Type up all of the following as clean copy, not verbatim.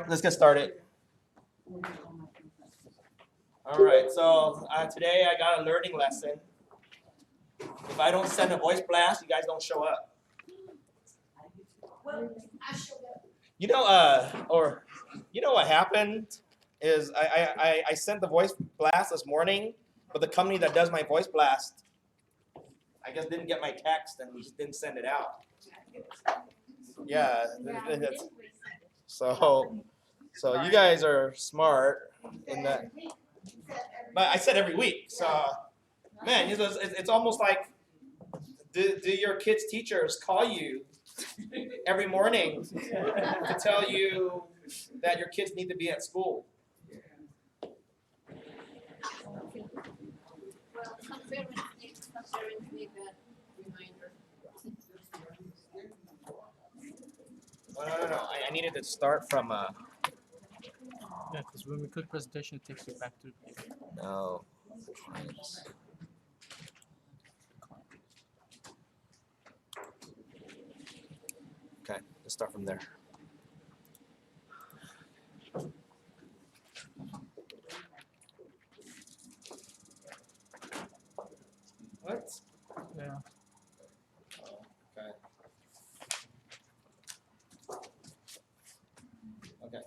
Let's get started. All right, so today I got a learning lesson. If I don't send a voice blast, you guys don't show up. Well, I showed up. You know what happened is I sent the voice blast this morning, but the company that does my voice blast, I guess didn't get my text and just didn't send it out. Yeah, so you guys are smart in that. But I said every week, so man, it's almost like do your kids' teachers call you every morning to tell you that your kids need to be at school? Well, some parents need that reminder. No. I needed to start from Yeah, because when we click presentation, it takes you back to no. Okay, let's start from there. What? yeah. Okay. Okay.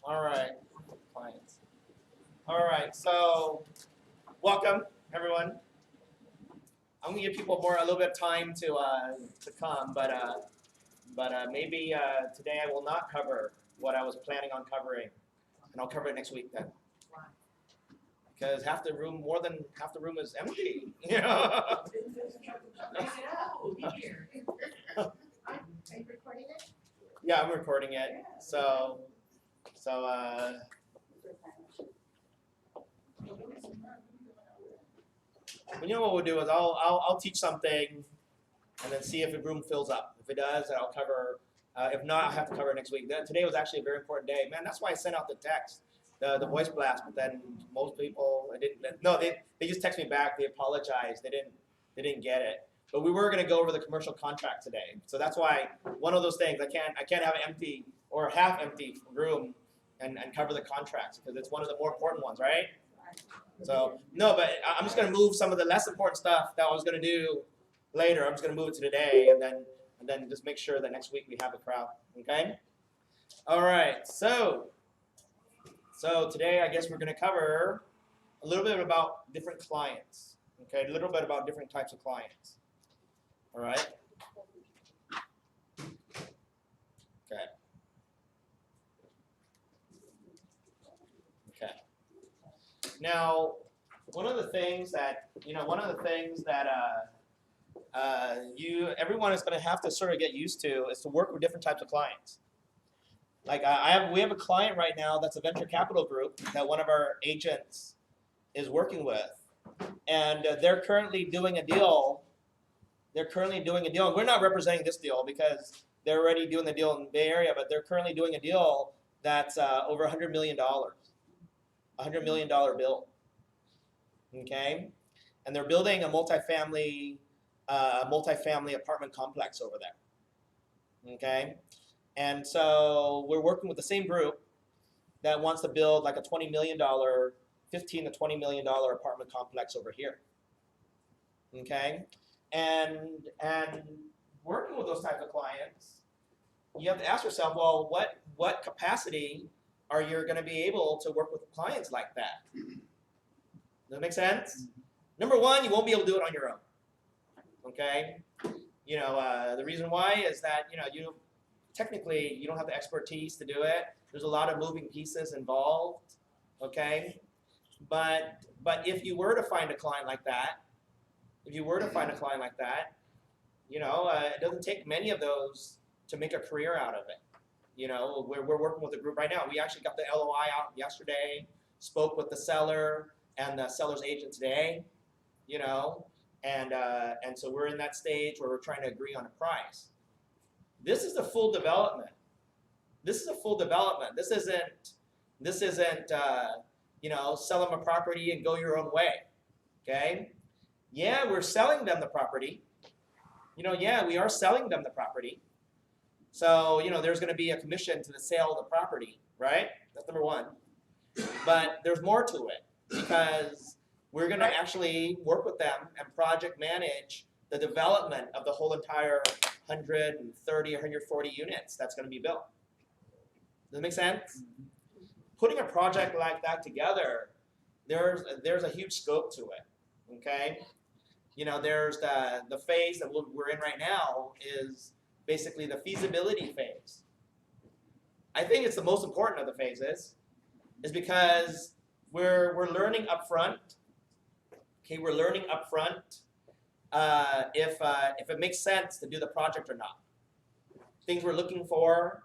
All right. Clients. All right. So, welcome everyone. I'm gonna give people a little bit of time to come, but maybe today I will not cover what I was planning on covering, and I'll cover it next week then. Because more than half the room is empty. You know? Are you recording it? Yeah, I'm recording it. So you know what we'll do is I'll teach something, and then see if the room fills up. If it does, then I'll cover. If not, I'll have to cover it next week. Today was actually a very important day, man. That's why I sent out the text, the voice blast. But then most people, they just text me back. They apologized. They didn't get it. But we were going to go over the commercial contract today, so that's why one of those things I can't have an empty or half empty room and cover the contracts, because it's one of the more important ones, right? So no, but I'm just going to move some of the less important stuff that I was going to do later. I'm just going to move it to today, and then just make sure that next week we have a crowd. Okay. All right. So today I guess we're going to cover a little bit about different clients. Okay, a little bit about different types of clients. All right. Okay. Okay. Now, one of the things that everyone is going to have to sort of get used to is to work with different types of clients. Like we have a client right now that's a venture capital group that one of our agents is working with, and they're currently doing a deal. And we're not representing this deal because they're already doing the deal in the Bay Area, but they're currently doing a deal that's over $100 million, $100 million bill. Okay, and they're building a multifamily apartment complex over there. Okay, and so we're working with the same group that wants to build like a $15 to $20 million apartment complex over here. Okay, and working with those types of clients, you have to ask yourself, well, what capacity are you going to be able to work with clients like that? Does that make sense? Number one, you won't be able to do it on your own. Okay, the reason why is that you technically you don't have the expertise to do it. There's a lot of moving pieces involved. Okay, but if you were to find a client like that, it doesn't take many of those to make a career out of it. We're working with a group right now. We actually got the LOI out yesterday. Spoke with the seller and the seller's agent today. And so we're in that stage where we're trying to agree on a price. This is a full development. This isn't sell them a property and go your own way. Okay? Yeah, we're selling them the property. We are selling them the property. So, there's going to be a commission to the sale of the property, right? That's number one. But there's more to it because we're going to actually work with them and project manage the development of the whole entire 130 or 140 units that's going to be built. Does that make sense? Putting a project like that together, there's a huge scope to it, okay? There's the phase that we're in right now is basically the feasibility phase. I think it's the most important of the phases, is because we're learning up front. Okay, we're learning up front if it makes sense to do the project or not. Things we're looking for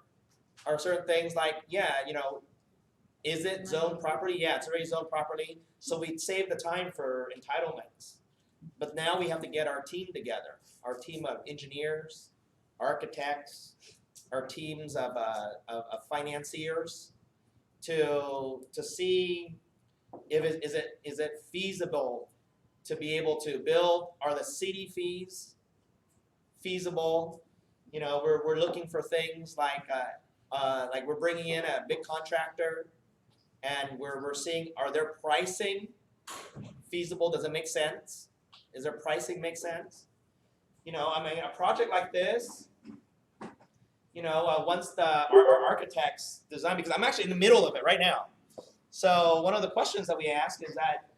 are certain things like, is it zoned property? Yeah, it's already zoned property. So we save the time for entitlements. But now we have to get our team together, our team of engineers, architects, our teams of financiers, to see if is it feasible to be able to build. Are the city fees feasible? We're looking for things like we're bringing in a big contractor, and we're seeing, are their pricing feasible? Does it make sense? Does their pricing make sense? A project like this, once our architects design, because I'm actually in the middle of it right now. So one of the questions that we ask is that,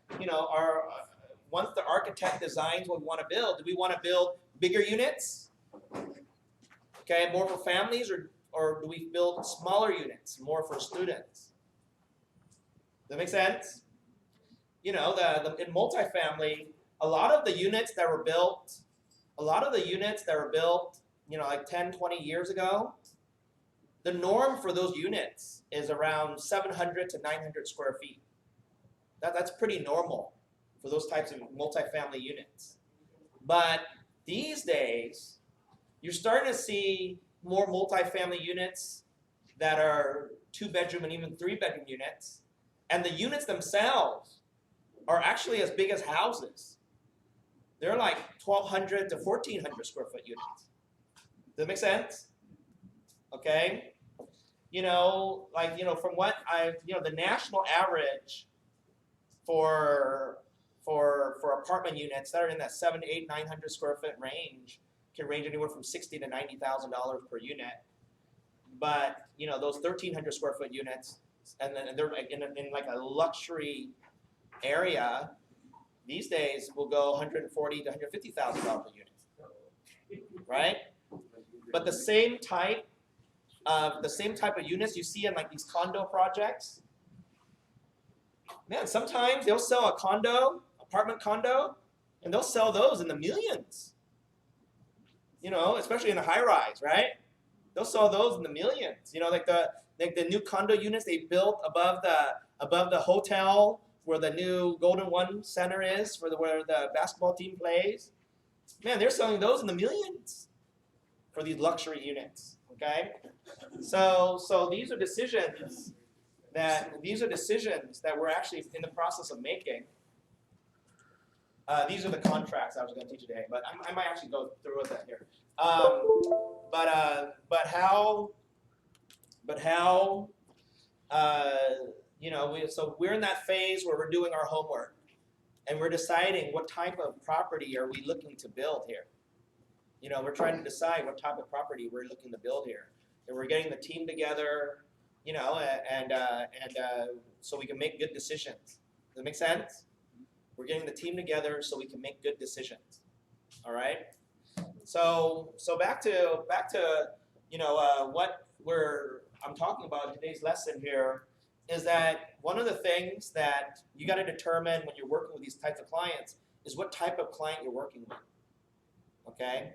once the architect designs what we want to build, do we want to build bigger units? Okay, more for families, or do we build smaller units, more for students? Does that make sense? In multifamily, a lot of the units that were built, like 10, 20 years ago, the norm for those units is around 700 to 900 square feet. That's pretty normal for those types of multifamily units. But these days, you're starting to see more multifamily units that are 2-bedroom and even 3-bedroom units. And the units themselves are actually as big as houses. They're like 1,200 to 1,400 square foot units. Does that make sense? Okay. From what the national average for apartment units that are in that 700 to 800, 900 square foot range can range anywhere from $60,000 to $90,000 per unit. But those 1,300 square foot units, and they're in like a luxury area, these days will go $140,000 to $150,000 per unit, right? But the same type of units you see in like these condo projects, man, sometimes they'll sell a apartment condo, and they'll sell those in the millions. Especially in a high rise, right? They'll sell those in the millions. Like the new condo units they built above the hotel where the new Golden One Center is, where the basketball team plays. Man, they're selling those in the millions for these luxury units. Okay, so these are decisions that we're actually in the process of making. These are the contracts I was going to teach today, but I might actually go through with that here. So we're in that phase where we're doing our homework, and we're deciding what type of property are we looking to build here. We're trying to decide what type of property we're looking to build here, and we're getting the team together, so we can make good decisions. Does that make sense? We're getting the team together so we can make good decisions. All right. So back to what I'm talking about in today's lesson here is that one of the things that you got to determine when you're working with these types of clients is what type of client you're working with. Okay.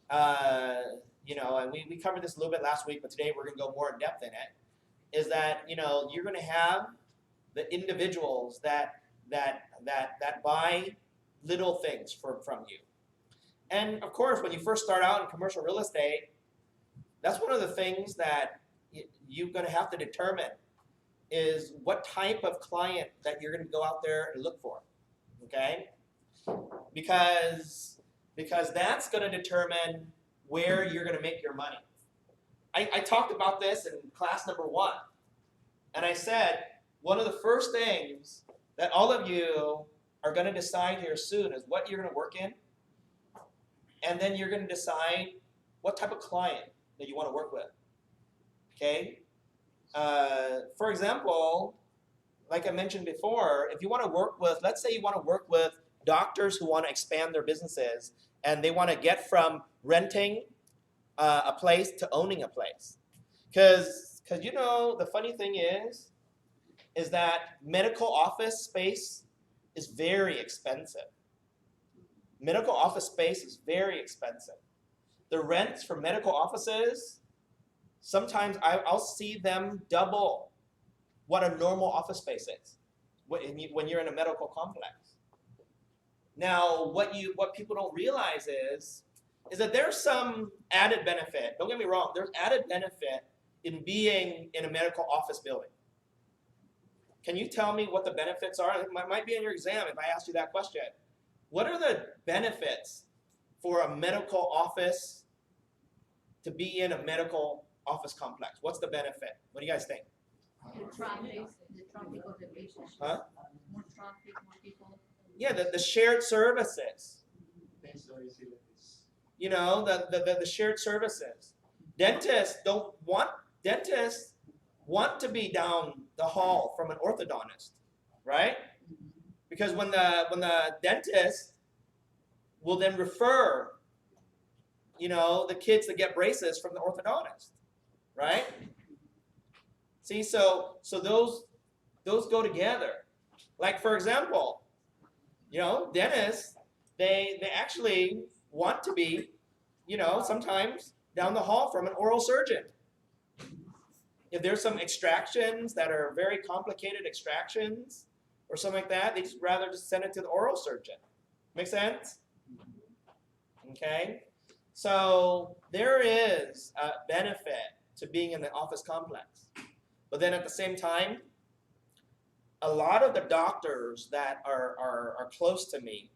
And we covered this a little bit last week, but today we're going to go more in depth in it. Is that you're going to have the individuals that buy little things from you. And of course, when you first start out in commercial real estate, that's one of the things that you're going to have to determine is what type of client that you're going to go out there and look for. Okay? Because that's going to determine where you're going to make your money. I talked about this in class number 1. And I said, one of the first things that all of you are going to decide here soon is what you're going to work in. And then you're going to decide what type of client that you want to work with. Okay? For example, like I mentioned before, if you want to work with, let's say you want to work with doctors who want to expand their businesses and they want to get from renting a place to owning a place. Because you know, the funny thing is that medical office space is very expensive. Medical office space is very expensive. The rents for medical offices, sometimes I'll see them double what a normal office space is when you're in a medical complex. Now, what people don't realize is that there's some added benefit. Don't get me wrong, there's added benefit in being in a medical office building. Can you tell me what the benefits are? It might be in your exam if I asked you that question. What are the benefits for a medical office to be in a medical office complex? What's the benefit? What do you guys think? The traffic of the patients. Huh? More traffic, more people. Yeah, the shared services. You know, the shared services. Dentists want to be down the hall from an orthodontist, right? Because when the dentist will then refer, you know, the kids to get braces from the orthodontist, right? See, so those go together. Like, for example, you know, dentists, they actually want to be, you know, sometimes down the hall from an oral surgeon. If there's some extractions that are very complicated extractions or something like that, they just rather just send it to the oral surgeon. Make sense? Okay? So there is a benefit to being in the office complex. But then at the same time, a lot of the doctors that are close to me,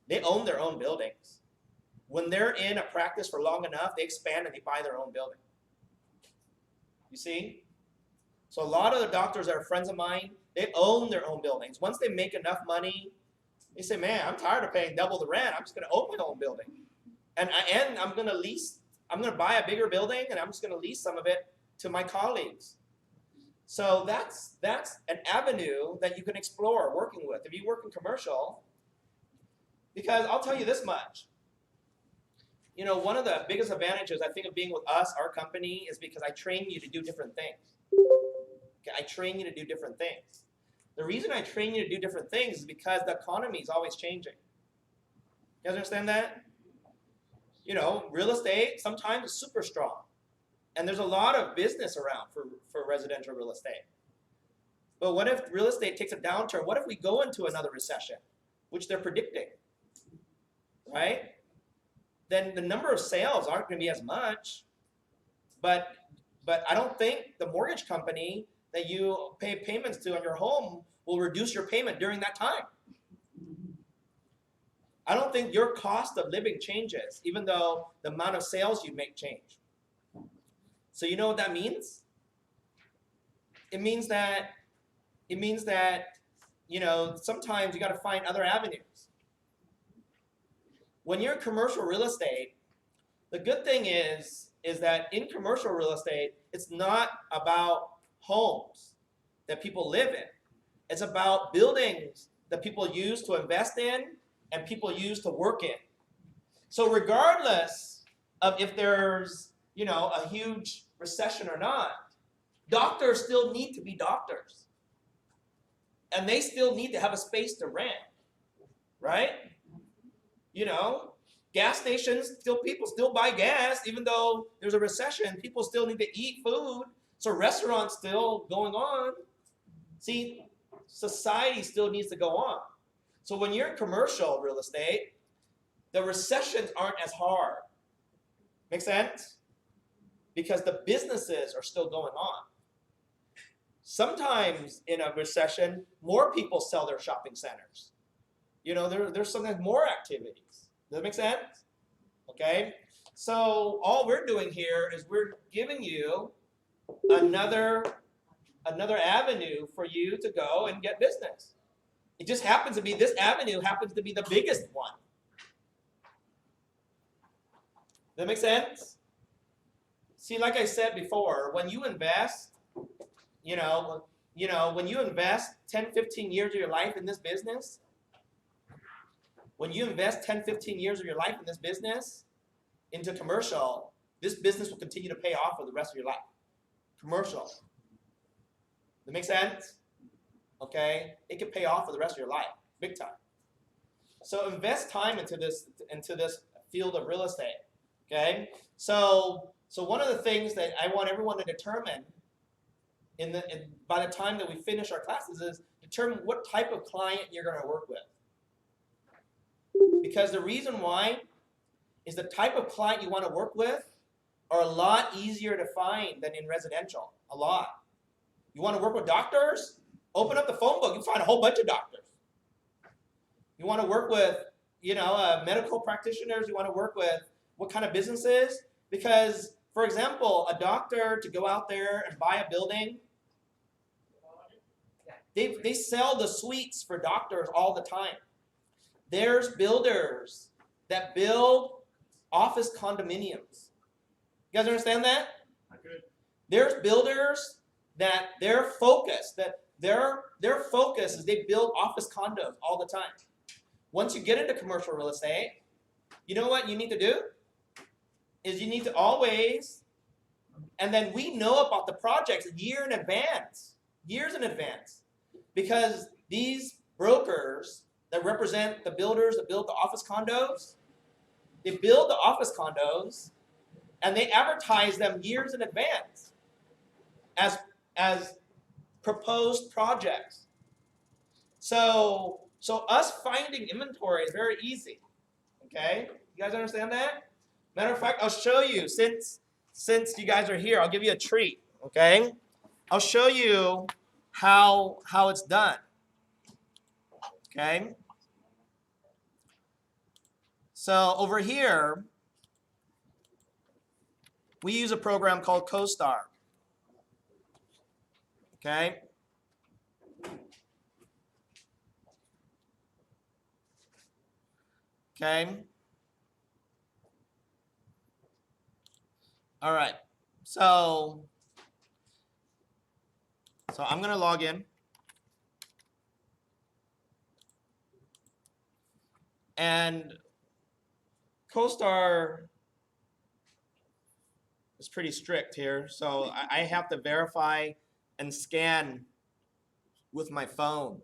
they own their own buildings. When they're in a practice for long enough, they expand and they buy their own building. You see? So a lot of the doctors that are friends of mine, they own their own buildings. Once they make enough money, they say, man, I'm tired of paying double the rent. I'm just going to own my own building. And I'm going to lease, I'm going to buy a bigger building and I'm just going to lease some of it to my colleagues. So that's an avenue that you can explore working with. If you work in commercial, because I'll tell you this much. You know, one of the biggest advantages I think of being with us, our company, is because I train you to do different things. Okay, I train you to do different things. The reason I train you to do different things is because the economy is always changing. You guys understand that? You know, real estate sometimes is super strong. And there's a lot of business around for residential real estate. But what if real estate takes a downturn? What if we go into another recession, which they're predicting, right? Then the number of sales aren't going to be as much. But I don't think the mortgage company that you pay payments to on your home will reduce your payment during that time. I don't think your cost of living changes, even though the amount of sales you make change. So you know what that means? It means that, you know, sometimes you got to find other avenues. When you're in commercial real estate, the good thing is that in commercial real estate, it's not about homes that people live in. It's about buildings that people use to invest in and people use to work in. So regardless of if there's, you know, a huge recession or not, doctors still need to be doctors. And they still need to have a space to rent, right? You know, gas stations, people still buy gas, even though there's a recession, people still need to eat food, so restaurants still going on. See, society still needs to go on. So when you're in commercial real estate, the recessions aren't as hard. Make sense? Because the businesses are still going on. Sometimes in a recession, more people sell their shopping centers. You know, there's sometimes more activities. Does that make sense? Okay? So all we're doing here is we're giving you another avenue for you to go and get business. It just happens to be this avenue happens to be the biggest one. Does that make sense? See, like I said before, when you invest, when you invest 10, 15 years of your life in this business, when you invest 10, 15 years of your life in this business into commercial, this business will continue to pay off for the rest of your life. Commercial. Does that make sense? Okay? It can pay off for the rest of your life, big time. So invest time into this field of real estate. Okay? So one of the things that I want everyone to determine by the time that we finish our classes is determine what type of client you're going to work with. Because the reason why is the type of client you want to work with are a lot easier to find than in residential. A lot. You want to work with doctors? Open up the phone book. You find a whole bunch of doctors. You want to work with, medical practitioners. You want to work with what kind of businesses? Because, for example, a doctor to go out there and buy a building, they sell the suites for doctors all the time. There's builders that build office condominiums. You guys understand that? There's builders that their focus is they build office condos all the time. Once you get into commercial real estate, you know what you need to do? Is you need to always, and then we know about the projects years in advance, because these brokers that represent the builders that build the office condos, they build the office condos and they advertise them years in advance as proposed projects. So us finding inventory is very easy. Okay? You guys understand that? Matter of fact, I'll show you, since you guys are here, I'll give you a treat. Okay? I'll show you how it's done. Okay? So over here, we use a program called CoStar. Okay? Okay? All right. So I'm going to log in. And CoStar is pretty strict here, so I have to verify and scan with my phone.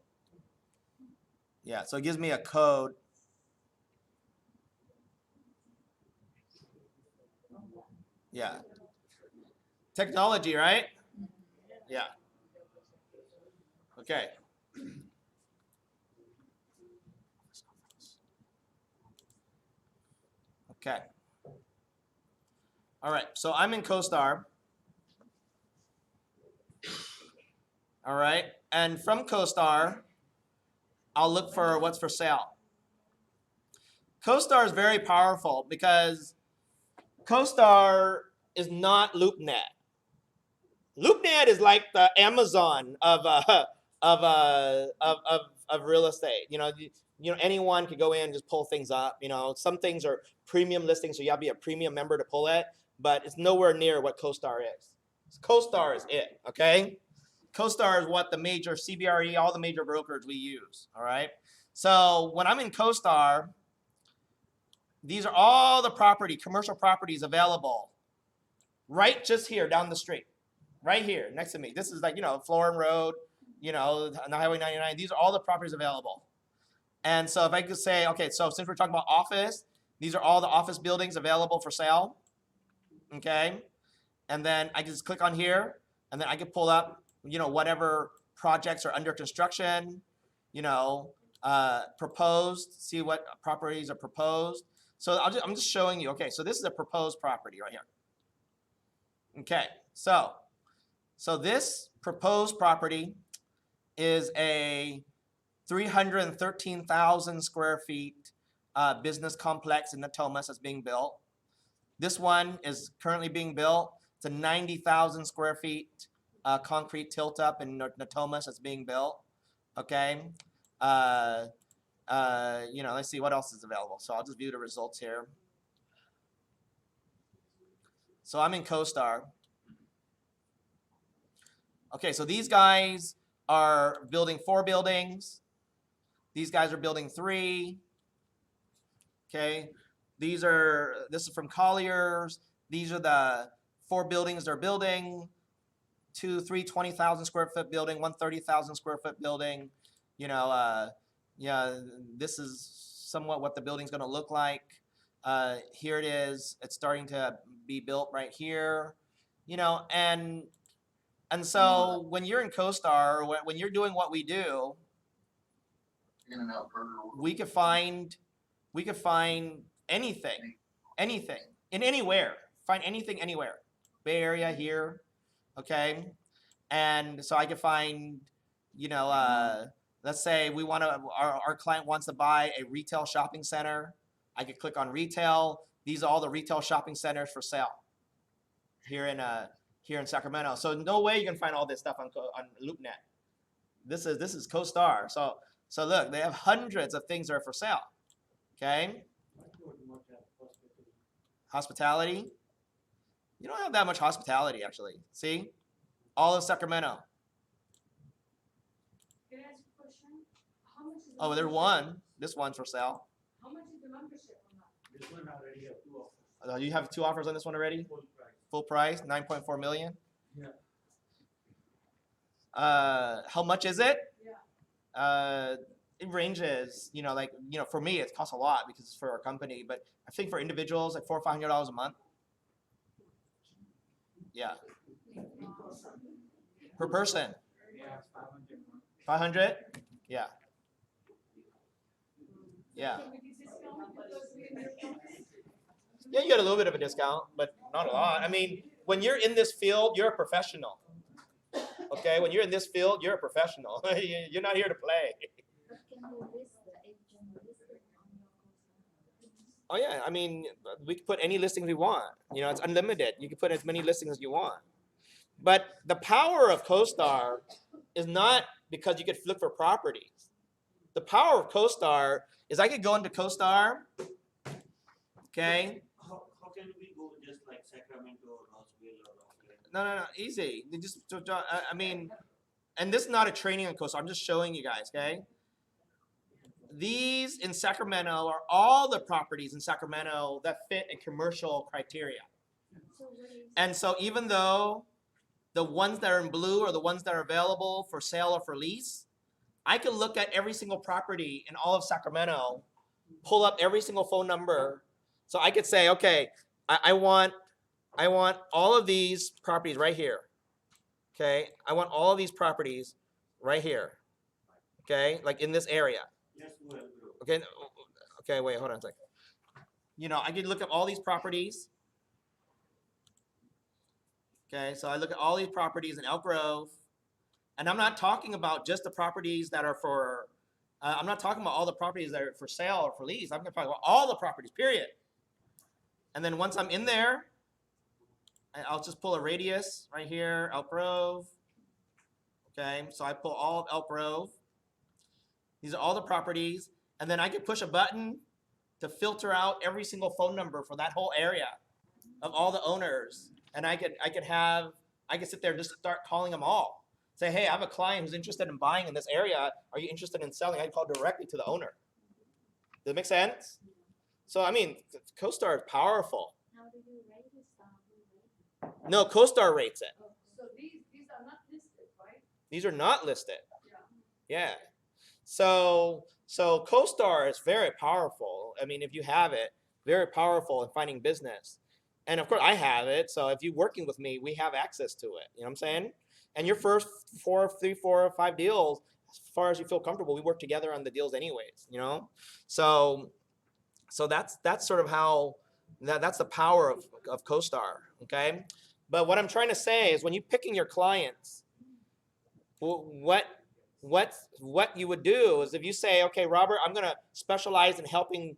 Yeah, so it gives me a code. Yeah. Technology, right? Yeah. Okay. Okay. All right, so I'm in CoStar. All right, and from CoStar, I'll look for what's for sale. CoStar is very powerful because CoStar is not LoopNet. LoopNet is like the Amazon of real estate. Anyone could go in and just pull things up. Some things are premium listings, so you have to be a premium member to pull it, but it's nowhere near what CoStar is. CoStar is it, okay? CoStar is what the major CBRE, all the major brokers we use, all right? So when I'm in CoStar, these are all the commercial properties available right just here down the street, right here next to me. This is like, Florin Road, on the Highway 99. These are all the properties available. And so if I could say, okay, so since we're talking about office, these are all the office buildings available for sale, okay? And then I can just click on here, and then I can pull up, whatever projects are under construction, proposed, see what properties are proposed. So I'm just showing you, okay, so this is a proposed property right here. Okay, so this proposed property is a 313,000 square feet business complex in Natomas that's being built. This one is currently being built. It's a 90,000 square feet concrete tilt up in Natomas that's being built. Okay. Let's see what else is available. So I'll just view the results here. So I'm in CoStar. Okay, so these guys are building 4 buildings. These guys are building 3. Okay, this is from Colliers. These are the 4 buildings they're building. 2, 3, 20,000 square foot building, 1 30,000 square foot building. Yeah, this is somewhat what the building's going to look like. Here it is. It's starting to be built right here. And so when you're in CoStar, when you're doing what we do, we could find anything in anywhere. Find anything anywhere. Bay Area here, okay? And so I could find, let's say our client wants to buy a retail shopping center. I could click on retail. These are all the retail shopping centers for sale here in Sacramento. So no way you can find all this stuff on LoopNet. This is CoStar. So look, they have hundreds of things that are for sale. Okay. Hospitality. You don't have that much hospitality actually. See, all of Sacramento. Can I ask a question? How much is the Oh, there's membership? one. This one's for sale. How much is the membership on that? This one already have 2 offers. You have 2 offers on this one already. Full price. Full price, 9.4 million. Yeah. How much is it? Yeah. It ranges, for me, it costs a lot because it's for our company, but I think for individuals, like $400 or $500 a month. Yeah. Per person. Yeah, 500 more. 500? Yeah. Yeah. Can we get discount because we're in your company? Yeah, you get a little bit of a discount, but not a lot. I mean, when you're in this field, you're a professional. Okay, when you're in this field, you're a professional. You're not here to play. But can you list the agent listed on your CoStar? Oh yeah, I mean, we can put any listing we want. It's unlimited. You can put as many listings as you want. But the power of CoStar is not because you could look for properties. The power of CoStar is I could go into CoStar, okay? How can we go just like Sacramento or Roswell or Rockland? No, easy. You just, I mean, and this is not a training on CoStar. I'm just showing you guys, okay? These in Sacramento are all the properties in Sacramento that fit a commercial criteria. So what is And so even though the ones that are in blue are the ones that are available for sale or for lease, I can look at every single property in all of Sacramento, pull up every single phone number. So I could say, okay, I want all of these properties right here. Okay, I want all of these properties right here. Okay, like in this area. Yes, well, bro. Okay, wait, hold on a second. I could look at all these properties. Okay, so I look at all these properties in Elk Grove, and I'm not talking about just the properties that are for, I'm not talking about all the properties that are for sale or for lease. I'm going to talk about all the properties, period. And then once I'm in there, I'll just pull a radius right here, Elk Grove. Okay, so I pull all of Elk Grove. These are all the properties, and then I can push a button to filter out every single phone number for that whole area of all the owners. And I could sit there and just start calling them all. Say, hey, I have a client who's interested in buying in this area. Are you interested in selling? I call directly to the owner. Does it make sense? So I mean, CoStar is powerful. how do you rate this? Who rate it? No, CoStar rates it. So these are not listed, right? These are not listed. Yeah. Yeah. So CoStar is very powerful. I mean, if you have it, very powerful in finding business. And of course I have it. So if you're working with me, we have access to it. You know what I'm saying? And your first 4, 5 deals, as far as you feel comfortable, we work together on the deals anyways, So that's sort of how that's the power of CoStar. Okay. But what I'm trying to say is when you're picking your clients, what you would do is if you say, okay, Robert, I'm going to specialize in helping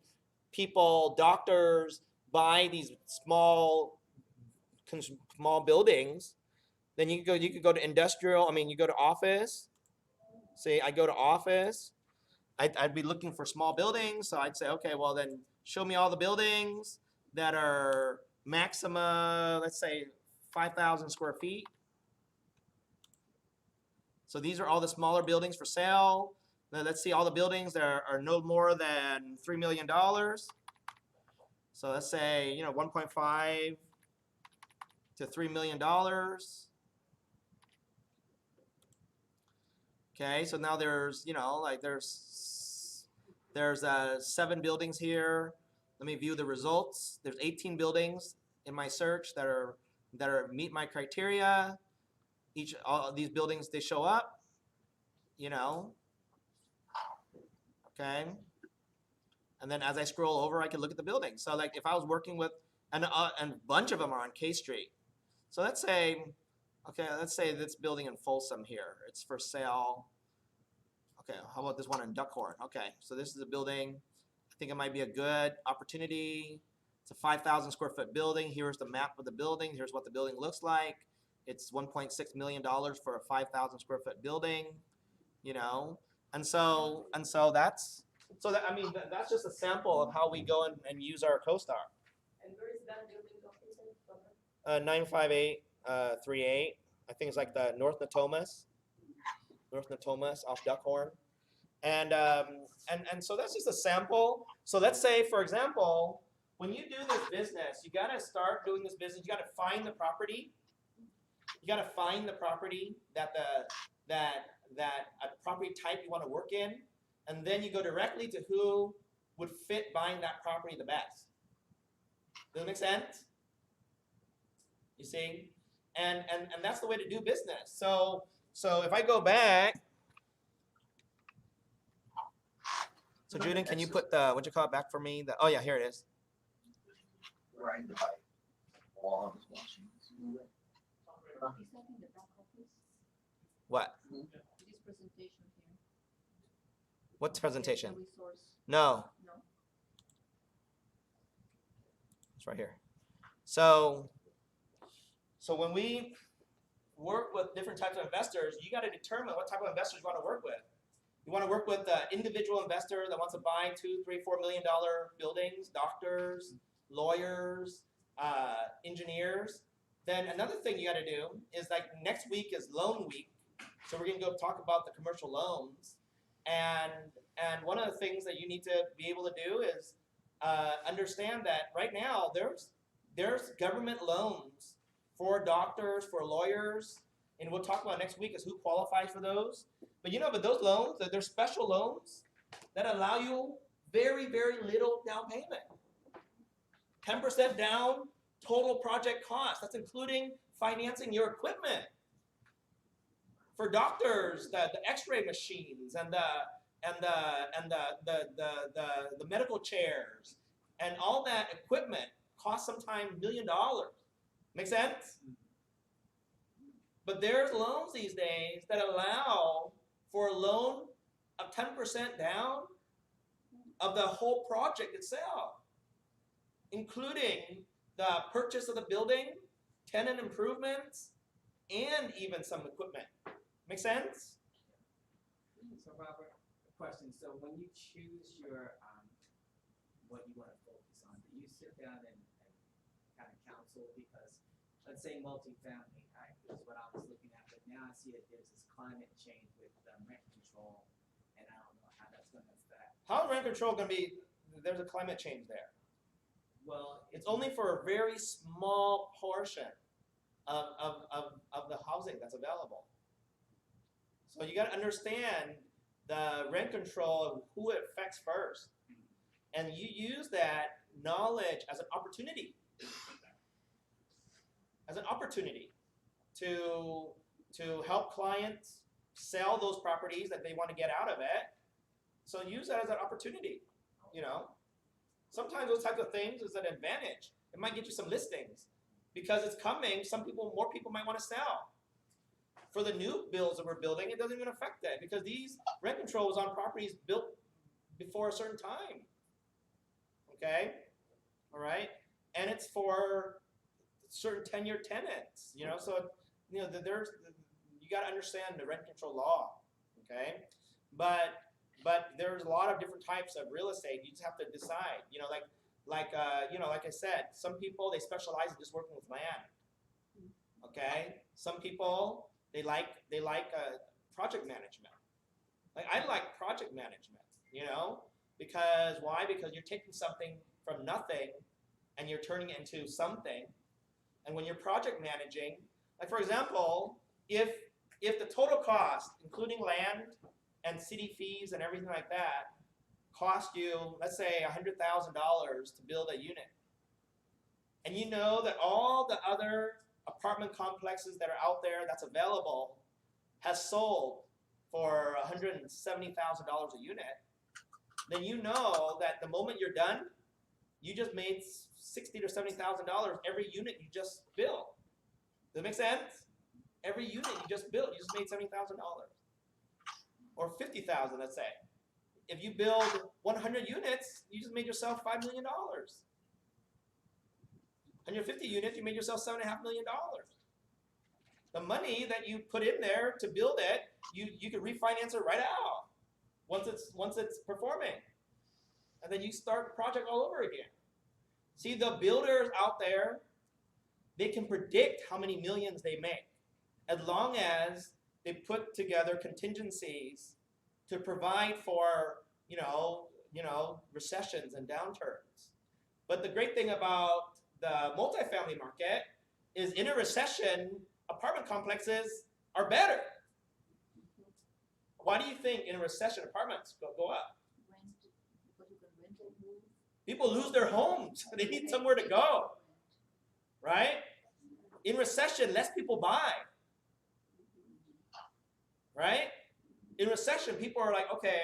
people, doctors, buy these small buildings, then you could go to industrial. I mean, you go to office. Say I go to office. I'd be looking for small buildings, so I'd say, okay, well then show me all the buildings that are maximum, let's say 5,000 square feet. So these are all the smaller buildings for sale. Now let's see all the buildings that are no more than $3 million. So let's say, you know, 1.5 to $3 million. Okay, so now there's, you know, like there's 7 buildings here. Let me view the results. There's 18 buildings in my search that are meet my criteria. All these buildings, they show up, you know. Okay. And then as I scroll over, I can look at the buildings. So like if I was working with, and a bunch of them are on K Street. So let's say, okay, let's say this building in Folsom here. It's for sale. Okay, how about this one in Duckhorn? Okay, so this is a building. I think it might be a good opportunity. It's a 5,000 square foot building. Here's the map of the building. Here's what the building looks like. It's $1.6 million for a 5,000 square foot building, you know. And so that's, I mean, that's just a sample of how we go and use our CoStar. And where is that building located? 95838. I think it's like the North Natomas off Duckhorn. And so that's just a sample. So let's say, for example, when you do this business, you got to start doing this business. You got to find the property. You got to find the property that a property type you want to work in, and then you go directly to who would fit buying that property the best. Does that make sense? You see, and that's the way to do business. So if I go back. So Juden, can you put the, what you call it back for me? Oh yeah, here it is. Is that in the back office? What? This presentation here. What presentation? The resource. No, No? it's right here. So when we work with different types of investors, you got to determine what type of investors you want to work with. You want to work with an individual investor that wants to buy $2, $3, $4 million buildings, doctors, lawyers, engineers. Then another thing you got to do is, like, next week is loan week, so we're going to go talk about the commercial loans. And one of the things that you need to be able to do is understand that right now there's government loans for doctors, for lawyers, and we'll talk about next week is who qualifies for those. But those loans, they're special loans that allow you very, very little down payment. 10% down, total project cost. That's including financing your equipment. For doctors, the X-ray machines and the medical chairs and all that equipment costs sometimes $1 million. Make sense? But there's loans these days that allow for a loan of 10% down of the whole project itself, including the purchase of the building, tenant improvements, and even some equipment. Make sense? So Robert, a question. So when you choose your what you want to focus on, do you sit down and kind of counsel? Because let's say multifamily, is what I was looking at, but now I see that there's this climate change with rent control, and I don't know how that's going to affect. How is rent control going to be? There's a climate change there. Well, It's only for a very small portion of the housing that's available. So you got to understand the rent control of who it affects first. And you use that knowledge as an opportunity. To help clients sell those properties that they want to get out of it. So use that as an opportunity, Sometimes those types of things is an advantage. It might get you some listings because it's coming. More people might want to sell. For the new builds that we're building, it doesn't even affect that because these rent controls on properties built before a certain time. Okay? All right? and it's for certain tenured tenants. So there's you got to understand the rent control law, okay? But there's a lot of different types of real estate. You just have to decide. Like I said, some people they specialize in just working with land. Okay, some people they like project management. Like I like project management, because why? Because you're taking something from nothing and you're turning it into something. And when you're project managing, like for example, if the total cost, including land and city fees and everything like that, cost you, let's say $100,000 to build a unit, and you know that all the other apartment complexes that are out there that's available has sold for $170,000 a unit, then you know that the moment you're done, you just made $60,000 to $70,000 every unit you just built. Does that make sense? Every unit you just built, you just made $70,000 or $50,000, let's say. If you build 100 units, you just made yourself $5 million. 150 units, you made yourself $7.5 million. The money that you put in there to build it, you can refinance it right out once it's performing, and then you start the project all over again. See, the builders out there, they can predict how many millions they make, as long as they put together contingencies to provide for recessions and downturns. But the great thing about the multifamily market is in a recession, apartment complexes are better. Why do you think in a recession apartments go up? Rent, because you can rent or move. People lose their homes. They need somewhere to go, right? In recession, less people buy, right? In recession, people are like, okay,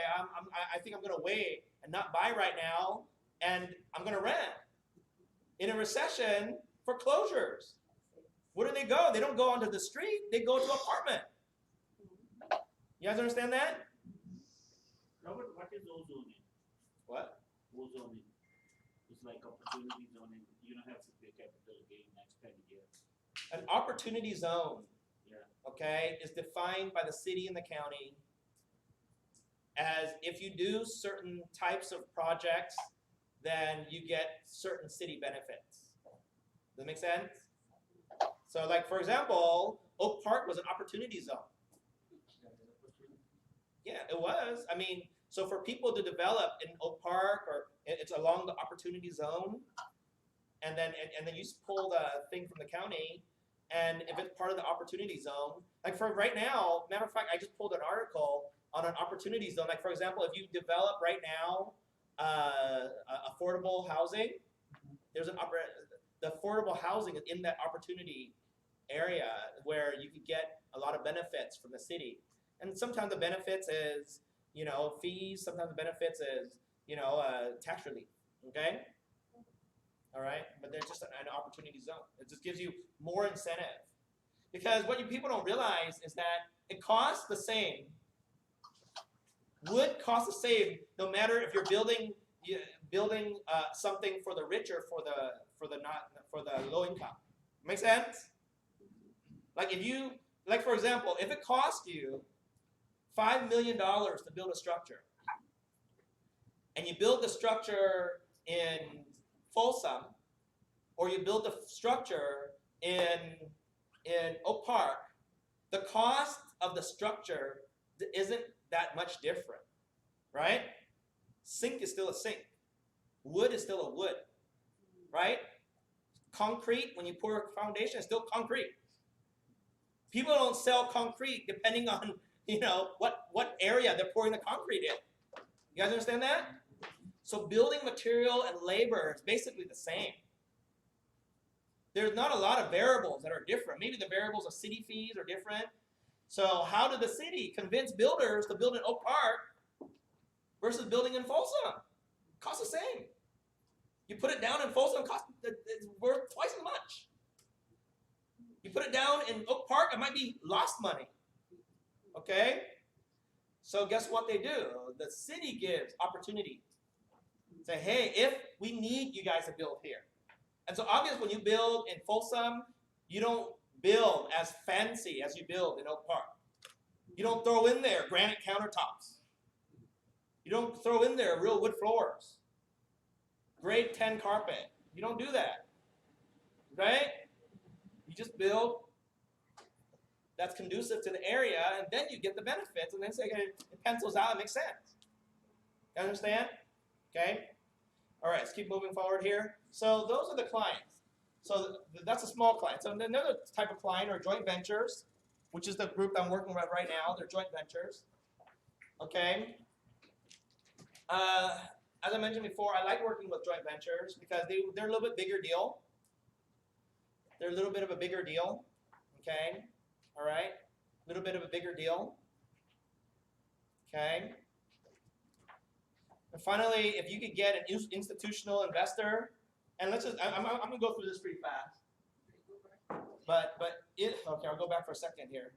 I think I'm going to wait and not buy right now, and I'm going to rent. In a recession, foreclosures. Where do they go? They don't go onto the street. They go to apartment. You guys understand that? Robert, what is O-zoning? What? O-zoning. It's like opportunity zoning. You don't have to pay capital gain next 10 years. An opportunity zone, Yeah. okay, is defined by the city and the county as if you do certain types of projects, then you get certain city benefits. Does that make sense? So like, for example, Oak Park was an opportunity zone. Yeah, it was. I mean, so for people to develop in Oak Park, or it's along the opportunity zone, and then you just pull the thing from the county, and if it's part of the opportunity zone, like for right now, matter of fact, I just pulled an article on an opportunity zone. Like for example, if you develop right now affordable housing, there's the affordable housing is in that opportunity area where you could get a lot of benefits from the city. And sometimes the benefits is, fees. Sometimes the benefits is, tax relief. Okay. All right. But there's just an opportunity zone. It just gives you more incentive, because what people don't realize is that it costs the same. Would cost the same no matter if you're building something for the rich or for the low income. Make sense? Like for example, if it costs you $5 million to build a structure, and you build the structure in Folsom, or you build the structure in Oak Park, the cost of the structure isn't that much different, right? Sink is still a sink. Wood is still a wood, right? Concrete, when you pour a foundation, is still concrete. People don't sell concrete depending on what area they're pouring the concrete in. You guys understand that? So building material and labor is basically the same. There's not a lot of variables that are different. Maybe the variables of city fees are different. So how did the city convince builders to build in Oak Park versus building in Folsom? Costs the same. You put it down in Folsom, it's worth twice as much. You put it down in Oak Park, it might be lost money. Okay? So guess what they do? The city gives opportunity. Say, hey, if we need you guys to build here, And so obviously when you build in Folsom, you don't build as fancy as you build in Oak Park. You don't throw in there granite countertops. You don't throw in there real wood floors. Grade 10 carpet. You don't do that. Right? You just build that's conducive to the area, and then you get the benefits, and then say, okay, it pencils out, it makes sense. You understand? Okay? All right, let's keep moving forward here. So those are the clients. So that's a small client. So another type of client are joint ventures, which is the group I'm working with right now. They're joint ventures. Okay? As I mentioned before, I like working with joint ventures because they're a little bit bigger deal. They're a little bit of a bigger deal. Okay? All right? A little bit of a bigger deal. Okay? And finally, if you could get an institutional investor, and let's just, I'm going to go through this pretty fast. Okay, I'll go back for a second here.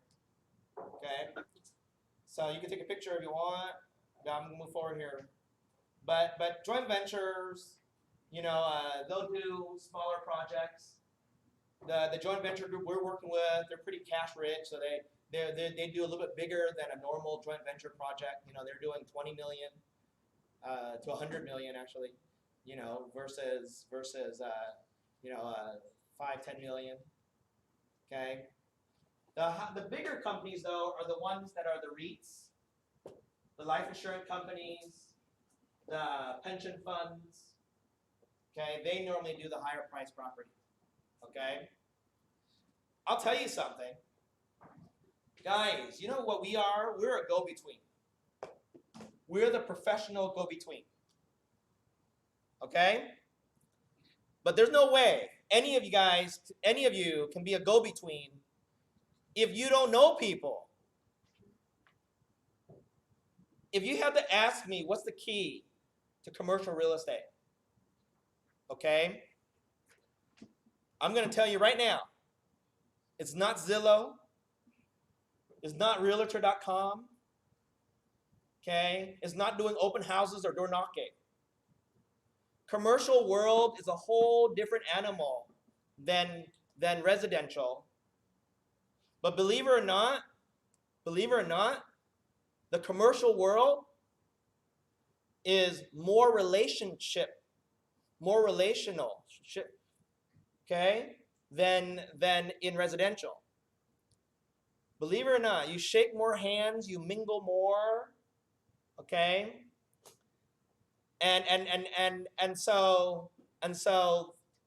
Okay? So you can take a picture if you want. I'm going to move forward here. But joint ventures, they'll do smaller projects. The joint venture group we're working with, they're pretty cash rich, so they do a little bit bigger than a normal joint venture project. They're doing 20 million to 100 million actually, versus 5-10 million. Okay. The bigger companies though are the ones that are the REITs, the life insurance companies, the pension funds. Okay, they normally do the higher price property. Okay? I'll tell you something. Guys, you know what we are? We're a go-between. We're the professional go-between. Okay? But there's no way any of you can be a go-between if you don't know people. If you have to ask me what's the key to commercial real estate, okay? I'm going to tell you right now, it's not Zillow, it's not Realtor.com, okay? It's not doing open houses or door knocking. Commercial world is a whole different animal than residential. But believe it or not, the commercial world is more relational, okay, than in residential. Believe it or not, you shake more hands, you mingle more, okay? And so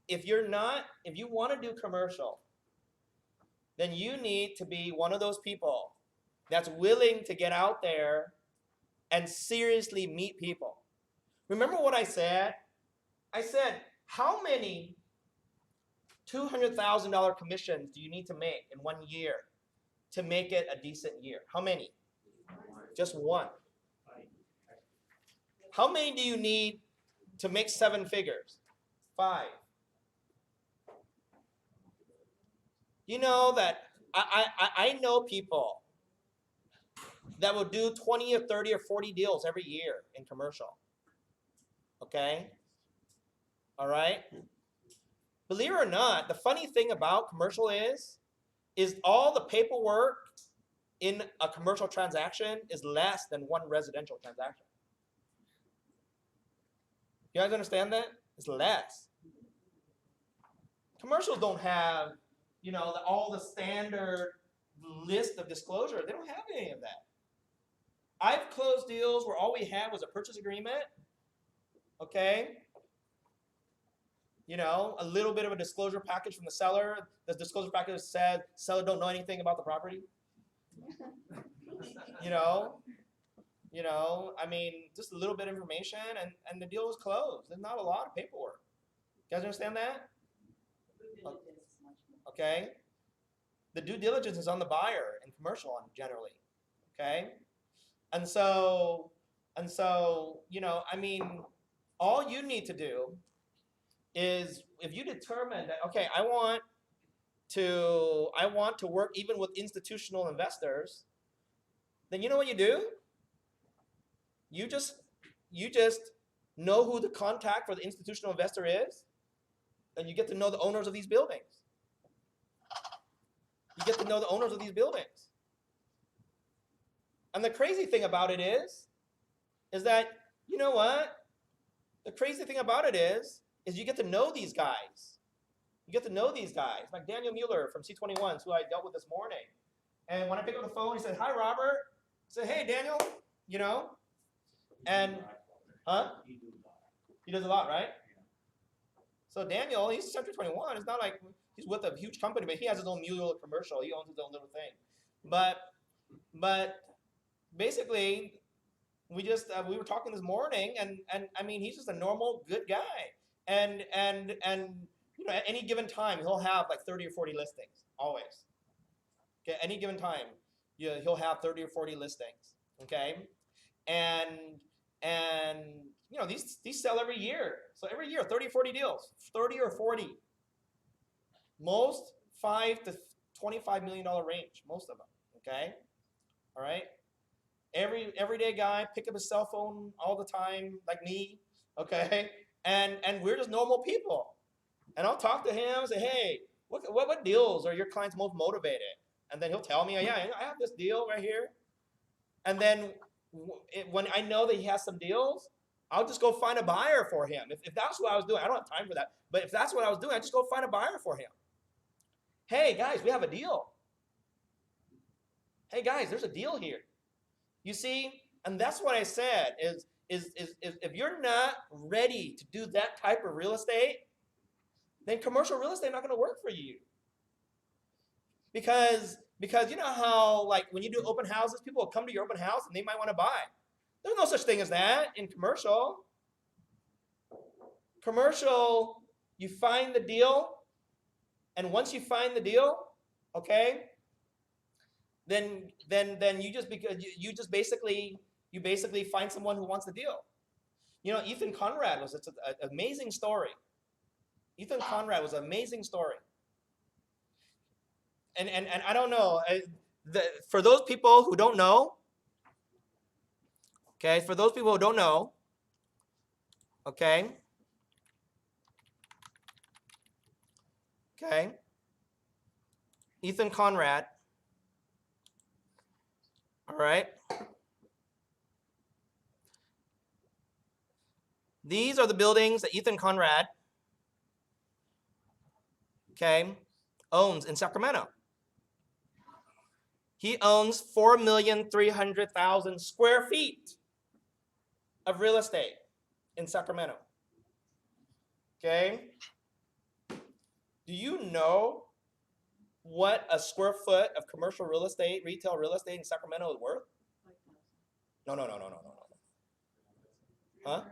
if you want to do commercial, then you need to be one of those people that's willing to get out there and seriously meet people. Remember what I said? I said, how many $200,000 commissions do you need to make in 1 year to make it a decent year? How many? Just one. How many do you need to make 7 figures? 5. You know that I know people that will do 20 or 30 or 40 deals every year in commercial. Okay? All right? Believe it or not, the funny thing about commercial is all the paperwork in a commercial transaction is less than one residential transaction. You guys understand that? It's less. Commercials don't have, all the standard list of disclosure. They don't have any of that. I've closed deals where all we had was a purchase agreement, okay? A little bit of a disclosure package from the seller. The disclosure package said, seller don't know anything about the property. Just a little bit of information, and the deal was closed. There's not a lot of paperwork. You guys understand that? Okay? The due diligence is on the buyer in commercial generally. Okay? And so, all you need to do is if you determine that, okay, I want to work even with institutional investors, then you know what you do? You just know who the contact for the institutional investor is. and you get to know the owners of these buildings. You get to know the owners of these buildings. And the crazy thing about it is that, you know what? The crazy thing about it is you get to know these guys. You get to know these guys, like Daniel Mueller from C21, who I dealt with this morning. And when I pick up the phone, he said, "Hi, Robert." I said, "Hey, Daniel," you know? And, huh? He does a lot, right? So Daniel, he's Century 21. It's not like he's with a huge company, but he has his own Mueller commercial. He owns his own little thing. But basically, we were talking this morning, and I mean, he's just a normal, good guy. And you know, at any given time, he'll have like 30 or 40 listings, always. Okay, any given time, he'll have 30 or 40 listings. Okay, and you know, these sell every year. So every year, 30 or 40 deals, 30 or 40. Most $5 to $25 million range, most of them. Okay, all right. Everyday guy, pick up his cell phone all the time, like me. Okay, and we're just normal people. And I'll talk to him and say, "Hey, what deals are your clients most motivated?" And then he'll tell me, "Yeah, I have this deal right here." And then when I know that he has some deals, I'll just go find a buyer for him. If that's what I was doing, I don't have time for that. But if that's what I was doing, I just go find a buyer for him. "Hey guys, we have a deal. Hey guys, there's a deal here." You see, and that's what I said is if you're not ready to do that type of real estate, then commercial real estate is not going to work for you. Because you know how, like, when you do open houses, people will come to your open house and they might want to buy. There's no such thing as that in commercial. Commercial, you find the deal, and once you find the deal, okay, then you basically find someone who wants the deal. You know, Ethan Conrad was an amazing story. Ethan Conrad was an amazing story. And I don't know, for those people who don't know, okay, for those people who don't know, okay, Ethan Conrad, all right, these are the buildings that Ethan Conrad, okay, owns in Sacramento. He owns 4,300,000 square feet of real estate in Sacramento. Okay? Do you know what a square foot of commercial real estate, retail real estate in Sacramento is worth? No. Huh?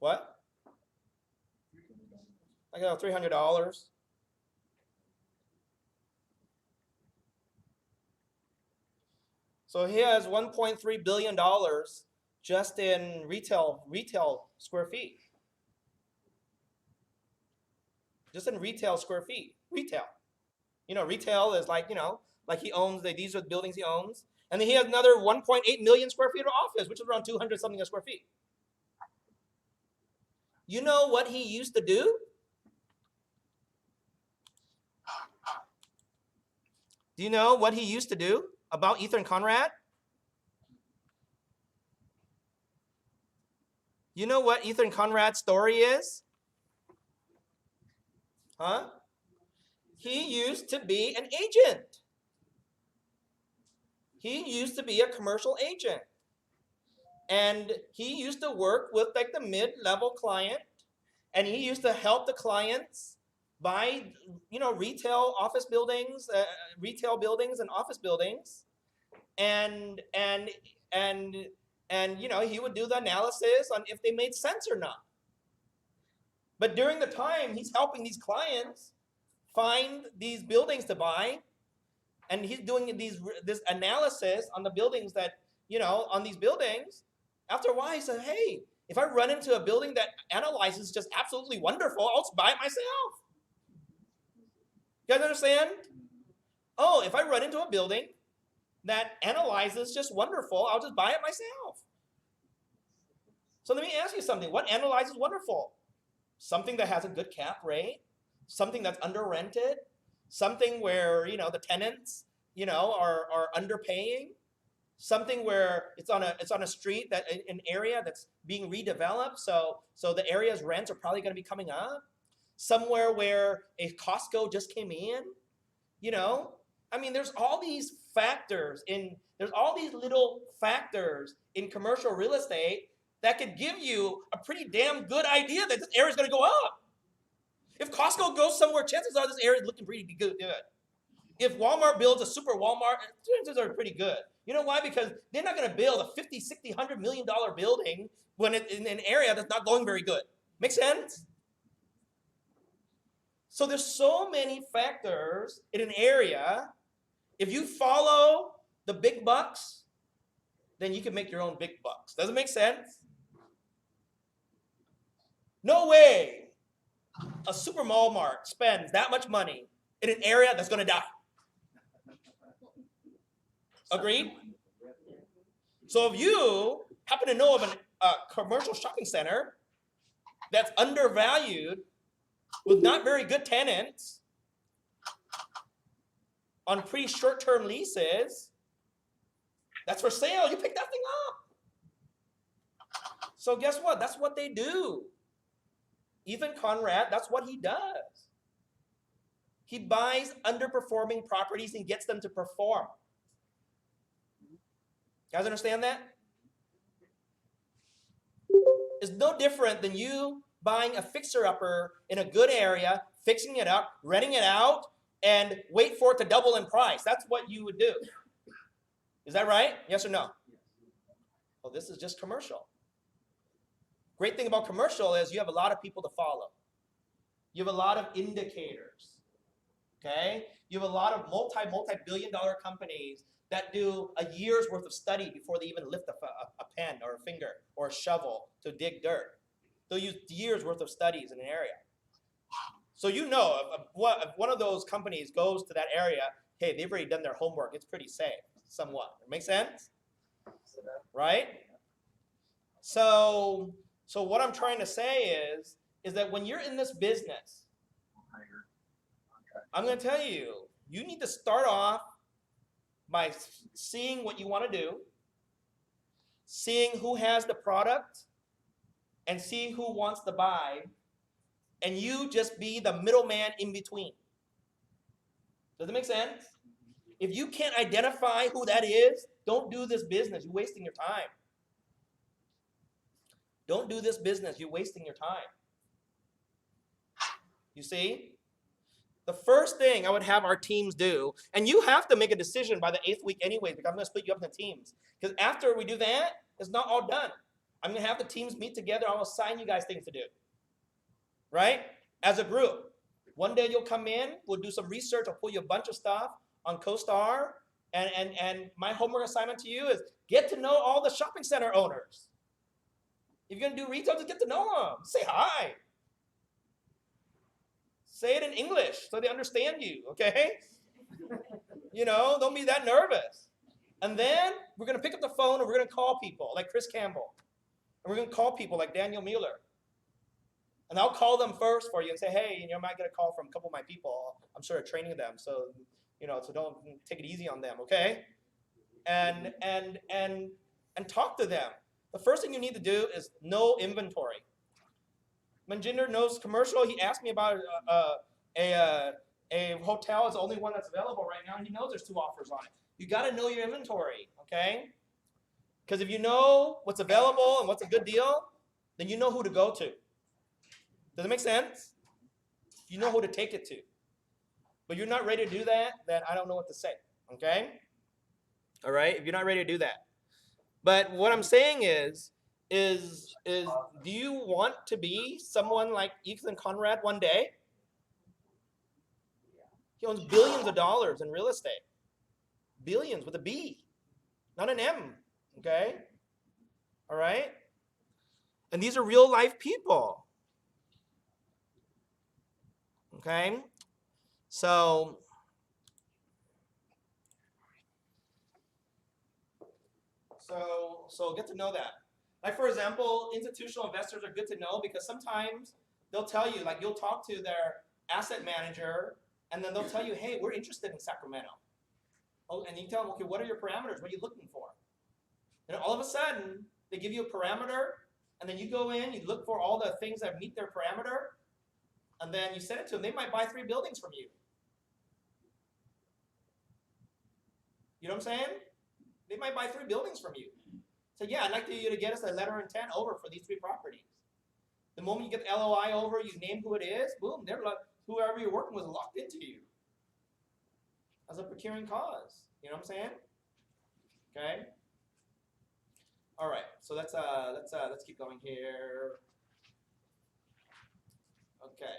What? I got $300. So he has $1.3 billion just in retail square feet. Just in retail square feet. Retail. You know, retail is like, you know, like he owns, these are the buildings he owns. And then he has another 1.8 million square feet of office, which is around 200 something square feet. You know what he used to do? Do you know what he used to do about Ethan Conrad? You know what Ethan Conrad's story is? Huh? He used to be an agent. He used to be a commercial agent. And he used to work with like the mid-level client, and he used to help the clients buy, you know, retail buildings and office buildings, and you know, he would do the analysis on if they made sense or not. But during the time he's helping these clients find these buildings to buy, and he's doing this analysis on the buildings that, you know, on these buildings, after a while he said, "Hey, if I run into a building that analyzes just absolutely wonderful, I'll just buy it myself." You guys understand? Oh, if I run into a building that analyzes just wonderful, I'll just buy it myself. So let me ask you something. What analyzes wonderful? Something that has a good cap rate, something that's under rented, something where, you know, the tenants, you know, are underpaying, something where it's on a street that an area that's being redeveloped, so the area's rents are probably going to be coming up, somewhere where a Costco just came in, you know. I mean, there's all these little factors in commercial real estate that could give you a pretty damn good idea that this area is going to go up. If Costco goes somewhere, chances are this area is looking pretty good. If Walmart builds a super Walmart, chances are pretty good. You know why? Because they're not going to build a 50, 60, $100 million building when it's in an area that's not going very good. Make sense? So there's so many factors in an area. If you follow the big bucks, then you can make your own big bucks. Does it make sense? No way a super Walmart spends that much money in an area that's going to die. Agreed? So if you happen to know of a commercial shopping center that's undervalued with not very good tenants on pretty short-term leases, that's for sale, you pick that thing up. So guess what? That's what they do. Even Conrad, that's what he does. He buys underperforming properties and gets them to perform. You guys understand that? It's no different than you buying a fixer-upper in a good area, fixing it up, renting it out, and wait for it to double in price. That's what you would do. Is that right? Yes or no? Well, this is just commercial. Great thing about commercial is you have a lot of people to follow. You have a lot of indicators. Okay? You have a lot of multi-billion-dollar companies that do a year's worth of study before they even lift a pen or a finger or a shovel to dig dirt. They'll use years worth of studies in an area. So you know, if one of those companies goes to that area, hey, they've already done their homework. It's pretty safe, somewhat. Make sense? Right? So what I'm trying to say is that when you're in this business, I'm going to tell you, you need to start off by seeing what you want to do, seeing who has the product, and see who wants to buy, and you just be the middleman in between. Does it make sense? If you can't identify who that is, don't do this business. You're wasting your time. Don't do this business. You're wasting your time. You see? The first thing I would have our teams do, and you have to make a decision by the 8th week anyways, because I'm going to split you up into teams. Because after we do that, it's not all done. I'm going to have the teams meet together. I'm going to assign you guys things to do. Right? As a group. One day you'll come in, we'll do some research, I'll pull you a bunch of stuff on CoStar, and my homework assignment to you is get to know all the shopping center owners. If you're going to do retail, just get to know them. Say hi. Say it in English so they understand you, okay? You know, don't be that nervous. And then we're going to pick up the phone and we're going to call people like Chris Campbell. And we're going to call people like Daniel Mueller. And I'll call them first for you and say, hey, you know, I might get a call from a couple of my people. I'm sort of training them, so, you know, so don't take it easy on them, okay? And talk to them. The first thing you need to do is know inventory. Manjinder knows commercial. He asked me about a hotel is the only one that's available right now, and he knows there's 2 offers on it. You got to know your inventory, okay? Because if you know what's available and what's a good deal, then you know who to go to. Does it make sense? You know who to take it to. But you're not ready to do that, then I don't know what to say, okay? All right, if you're not ready to do that. But what I'm saying is do you want to be someone like Ethan Conrad one day? He owns billions of dollars in real estate. Billions with a B, not an M, okay? All right? And these are real life people. Okay? So get to know that. Like, for example, institutional investors are good to know because sometimes they'll tell you, like, you'll talk to asset manager, and then they'll tell you, hey, we're interested in Sacramento. Oh, and you tell them, okay, what are your parameters? What are you looking for? And all of a sudden, they give you a parameter, and then you go in, you look for all the things that meet their parameter, and then you send it to them. They might buy 3 buildings from you. You know what I'm saying? They might buy 3 buildings from you. So yeah, I'd like you to get us a letter of intent over for these 3 properties. The moment you get the LOI over, you name who it is, boom, they're whoever you're working with is locked into you as a procuring cause. You know what I'm saying? Okay. All right. So let's keep going here. Okay.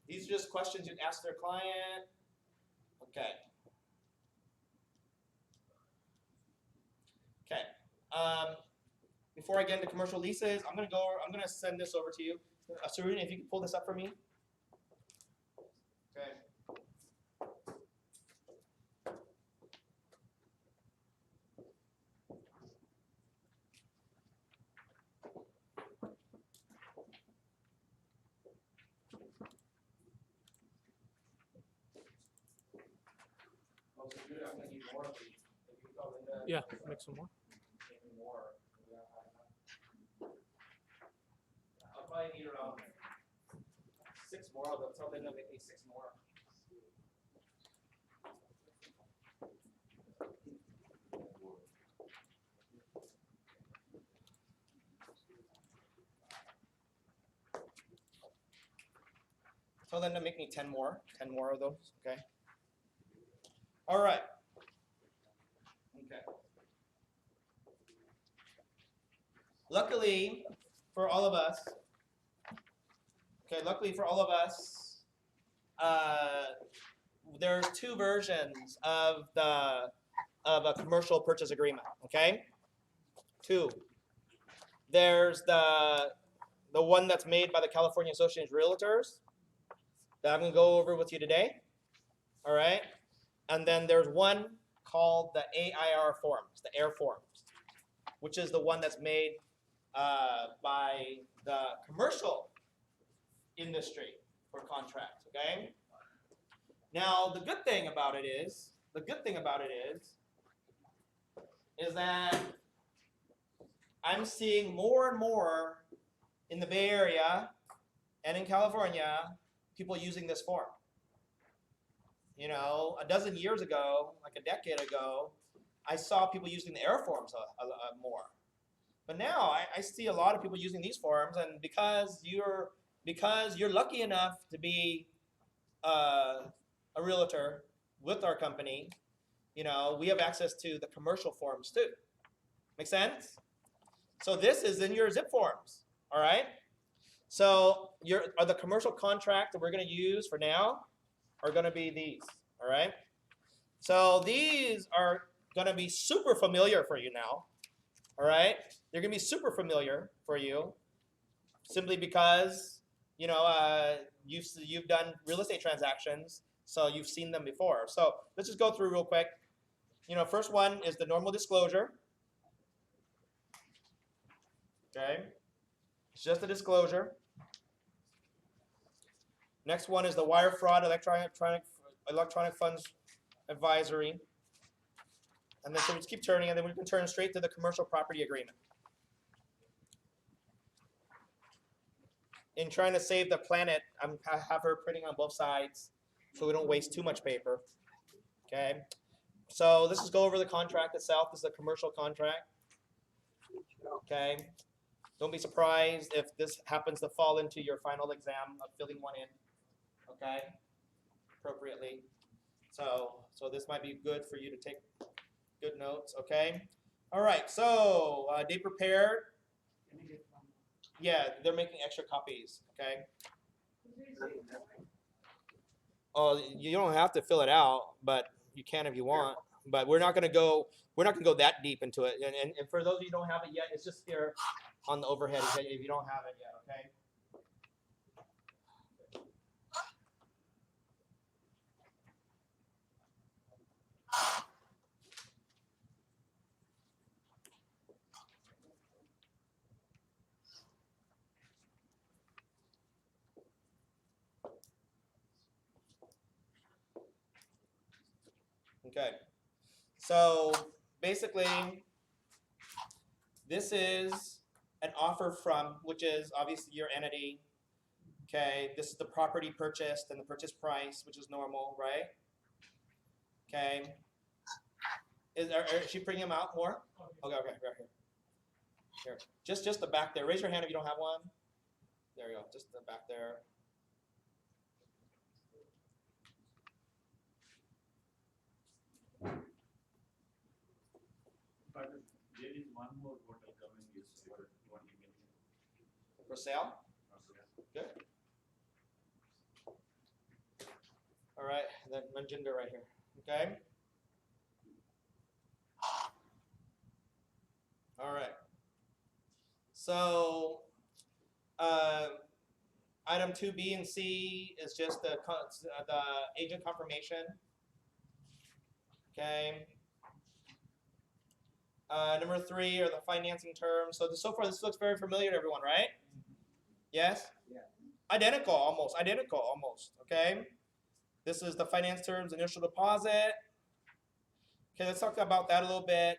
These are just questions you'd ask their client. Okay. Okay. Before I get into commercial leases, I'm gonna send this over to you. Saruna, if you can pull this up for me. Okay. Oh, Saruna, I'm gonna need more of these. If you call Linda, Yeah, make some more. make me more. I'll probably need around 6 more of them. Tell Linda to make me 6 more. Tell them to make me 10 more of those, okay? All right. Okay. Luckily for all of us, there's 2 versions of a commercial purchase agreement, okay? 2. There's the one that's made by the California Association of Realtors that I'm gonna go over with you today. All right, and then there's one called the AIR forms, the AIR forms, which is the one that's made by the commercial industry for contracts. Okay. Now the good thing about it is that I'm seeing more and more in the Bay Area and in California people using this form. You know, a dozen years ago, like a decade ago, I saw people using the AIR forms more. But now I see a lot of people using these forms, and because you're lucky enough to be a realtor with our company, you know, we have access to the commercial forms too. Make sense? So this is in your zip forms, all right? So the commercial contract that we're going to use for now are going to be these, all right? So these are going to be super familiar for you now, all right? They're going to be super familiar for you simply because, you know, you've done real estate transactions, so you've seen them before. So let's just go through real quick. You know, first one is the normal disclosure. Okay, it's just a disclosure. Next one is the wire fraud electronic funds advisory. And then so we just keep turning, and then we can turn straight to the commercial property agreement. In trying to save the planet, I have her printing on both sides so we don't waste too much paper. Okay, so let's just go over the contract itself. This is a commercial contract. Okay, don't be surprised if this happens to fall into your final exam of filling one in. Okay, appropriately. So this might be good for you to take good notes. Okay, all right. So they prepared. Yeah, they're making extra copies. Okay. Oh, you don't have to fill it out, but you can if you want. But we're not gonna go that deep into it. And for those of you who don't have it yet, it's just here on the overhead if you don't have it yet. Okay. Okay. So basically, this is an offer from, which is obviously your entity. Okay, this is the property purchased and the purchase price, which is normal, right? Okay. Is she bringing them out more? Okay, right here. Here, just the back there. Raise your hand if you don't have one. There you go, just the back there. But there is one more hotel coming is for 20 million. For sale? Good. All right, then Manjinder right here. Okay. All right. So, item 2B and C is just the agent confirmation. Okay. Number 3 are the financing terms. So far, this looks very familiar to everyone, right? Yes? Yeah. Identical, almost. Okay. This is the finance terms, initial deposit. Okay, let's talk about that a little bit.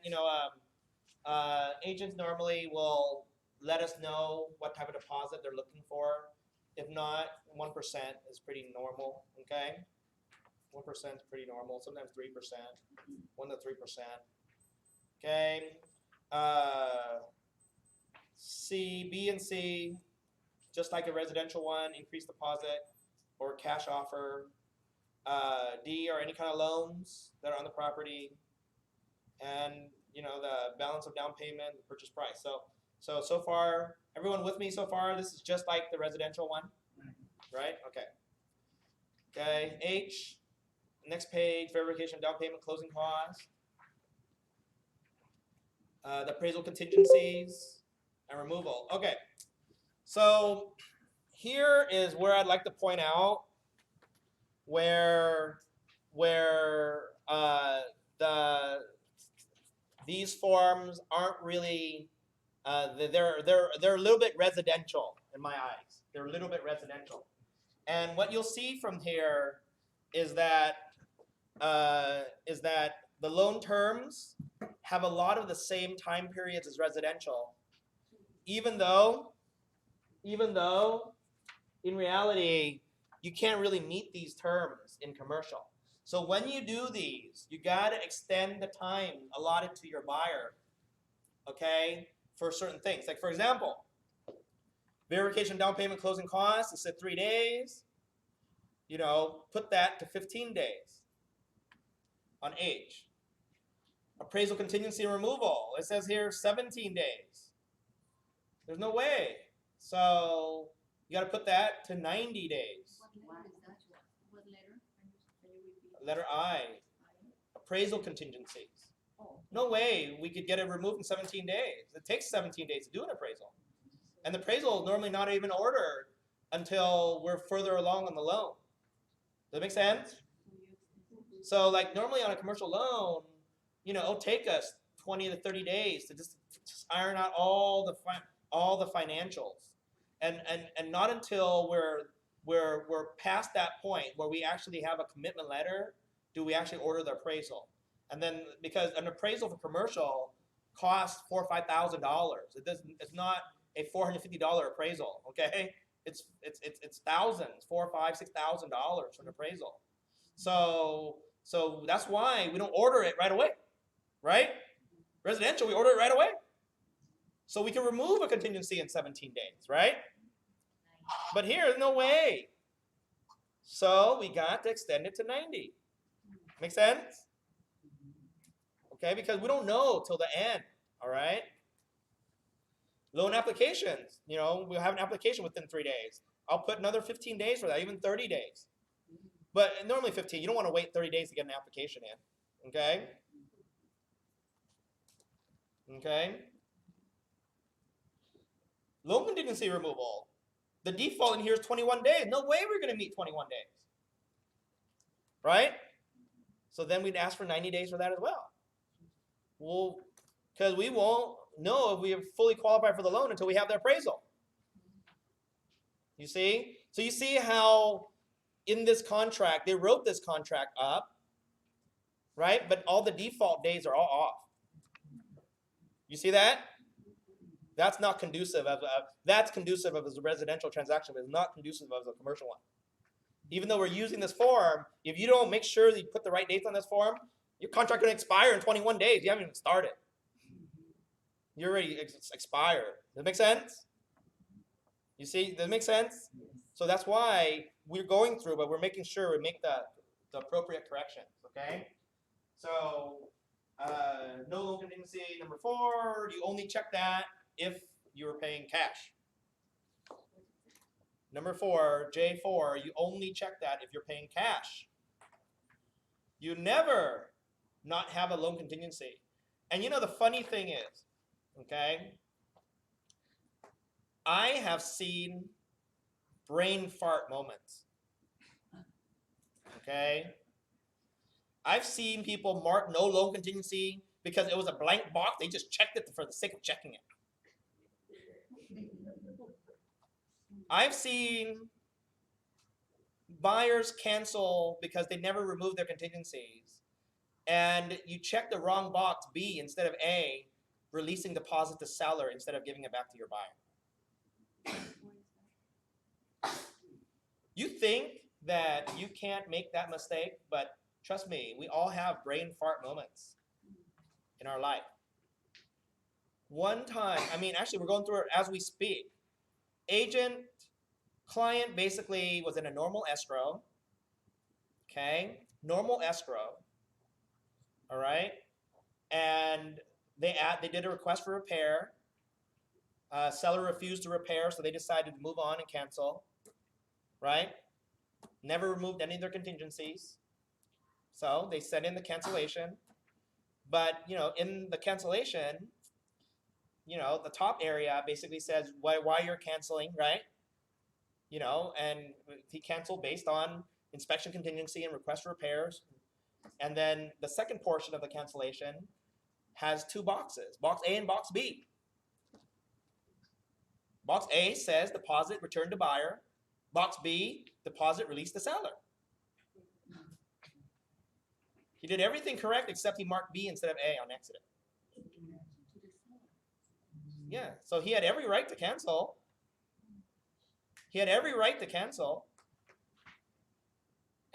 Agents normally will let us know what type of deposit they're looking for. If not, 1% is pretty normal. Okay. 1% is pretty normal. Sometimes 3%, 1 to 3%. Okay. B and C, just like a residential one, increased deposit or cash offer. D are any kind of loans that are on the property, and the balance of down payment, the purchase price. So far, everyone with me so far? This is just like the residential one, right? Okay. Okay. H, next page, verification, down payment, closing costs. The appraisal contingencies and removal. Okay, so here is where I'd like to point out where these forms aren't really they're a little bit residential in my eyes. They're a little bit residential, and what you'll see from here is that the loan terms have a lot of the same time periods as residential, even though in reality you can't really meet these terms in commercial. So when you do these, you got to extend the time allotted to your buyer, okay, for certain things. Like for example, verification, down payment, closing costs, it said 3 days. Put that to 15 days on H. Appraisal contingency and removal, it says here 17 days. There's no way. So you got to put that to 90 days. What letter is that? What letter? Can you repeat? Letter I, appraisal contingencies. Oh. No way we could get it removed in 17 days. It takes 17 days to do an appraisal. And the appraisal is normally not even ordered until we're further along on the loan. Does that make sense? So like normally on a commercial loan, it'll take us 20 to 30 days to just iron out all the financials. And not until we're past that point where we actually have a commitment letter do we actually order the appraisal. And then because an appraisal for commercial costs $4,000 or $5,000. It's not a $450 appraisal, okay? It's thousands, $4,000, $5,000, $6,000 for an appraisal. So that's why we don't order it right away, right? Residential, we order it right away. So we can remove a contingency in 17 days, right? But here, there's no way. So we got to extend it to 90. Make sense? Okay, because we don't know till the end, all right? Loan applications, we'll have an application within 3 days. I'll put another 15 days for that, even 30 days. But normally 15, you don't want to wait 30 days to get an application in, okay? Okay? Loan contingency removal. The default in here is 21 days. No way we're going to meet 21 days. Right? So then we'd ask for 90 days for that as well. Well, because we won't know if we have fully qualified for the loan until we have the appraisal. You see? So you see how in this contract, they wrote this contract up right? But all the default days are all off. You see that? That's not conducive of that's conducive of as a residential transaction, but it's not conducive of a commercial one. Even though we're using this form, if you don't make sure that you put the right dates on this form, your contract going to expire in 21 days. You haven't even started. You're already expired. Does that make sense? You see, does it make sense? So that's why we're going through, but we're making sure we make the appropriate corrections, okay? So, no loan contingency, number 4, you only check that if you were paying cash. Number 4, J4, you only check that if you're paying cash. You never not have a loan contingency. And you know the funny thing is, okay, I have seen brain fart moments. Okay? I've seen people mark no loan contingency because it was a blank box. They just checked it for the sake of checking it. I've seen buyers cancel because they never removed their contingencies. And you check the wrong box, B, instead of A, releasing deposit to seller instead of giving it back to your buyer. You think that you can't make that mistake, but trust me, we all have brain fart moments in our life. One time, I mean, actually, we're going through it as we speak. Client basically was in a normal escrow, okay? Normal escrow, all right? And they did a request for repair. Seller refused to repair, so they decided to move on and cancel, right? Never removed any of their contingencies. So they sent in the cancellation. But, you know, in the cancellation, you know, the top area basically says why you're canceling, right? You know, and he canceled based on inspection contingency and request for repairs. And then the second portion of the cancellation has 2 boxes, box A and box B. Box A says deposit returned to buyer. Box B, deposit released to seller. He did everything correct except he marked B instead of A on exit. Yeah, so he had every right to cancel. He had every right to cancel.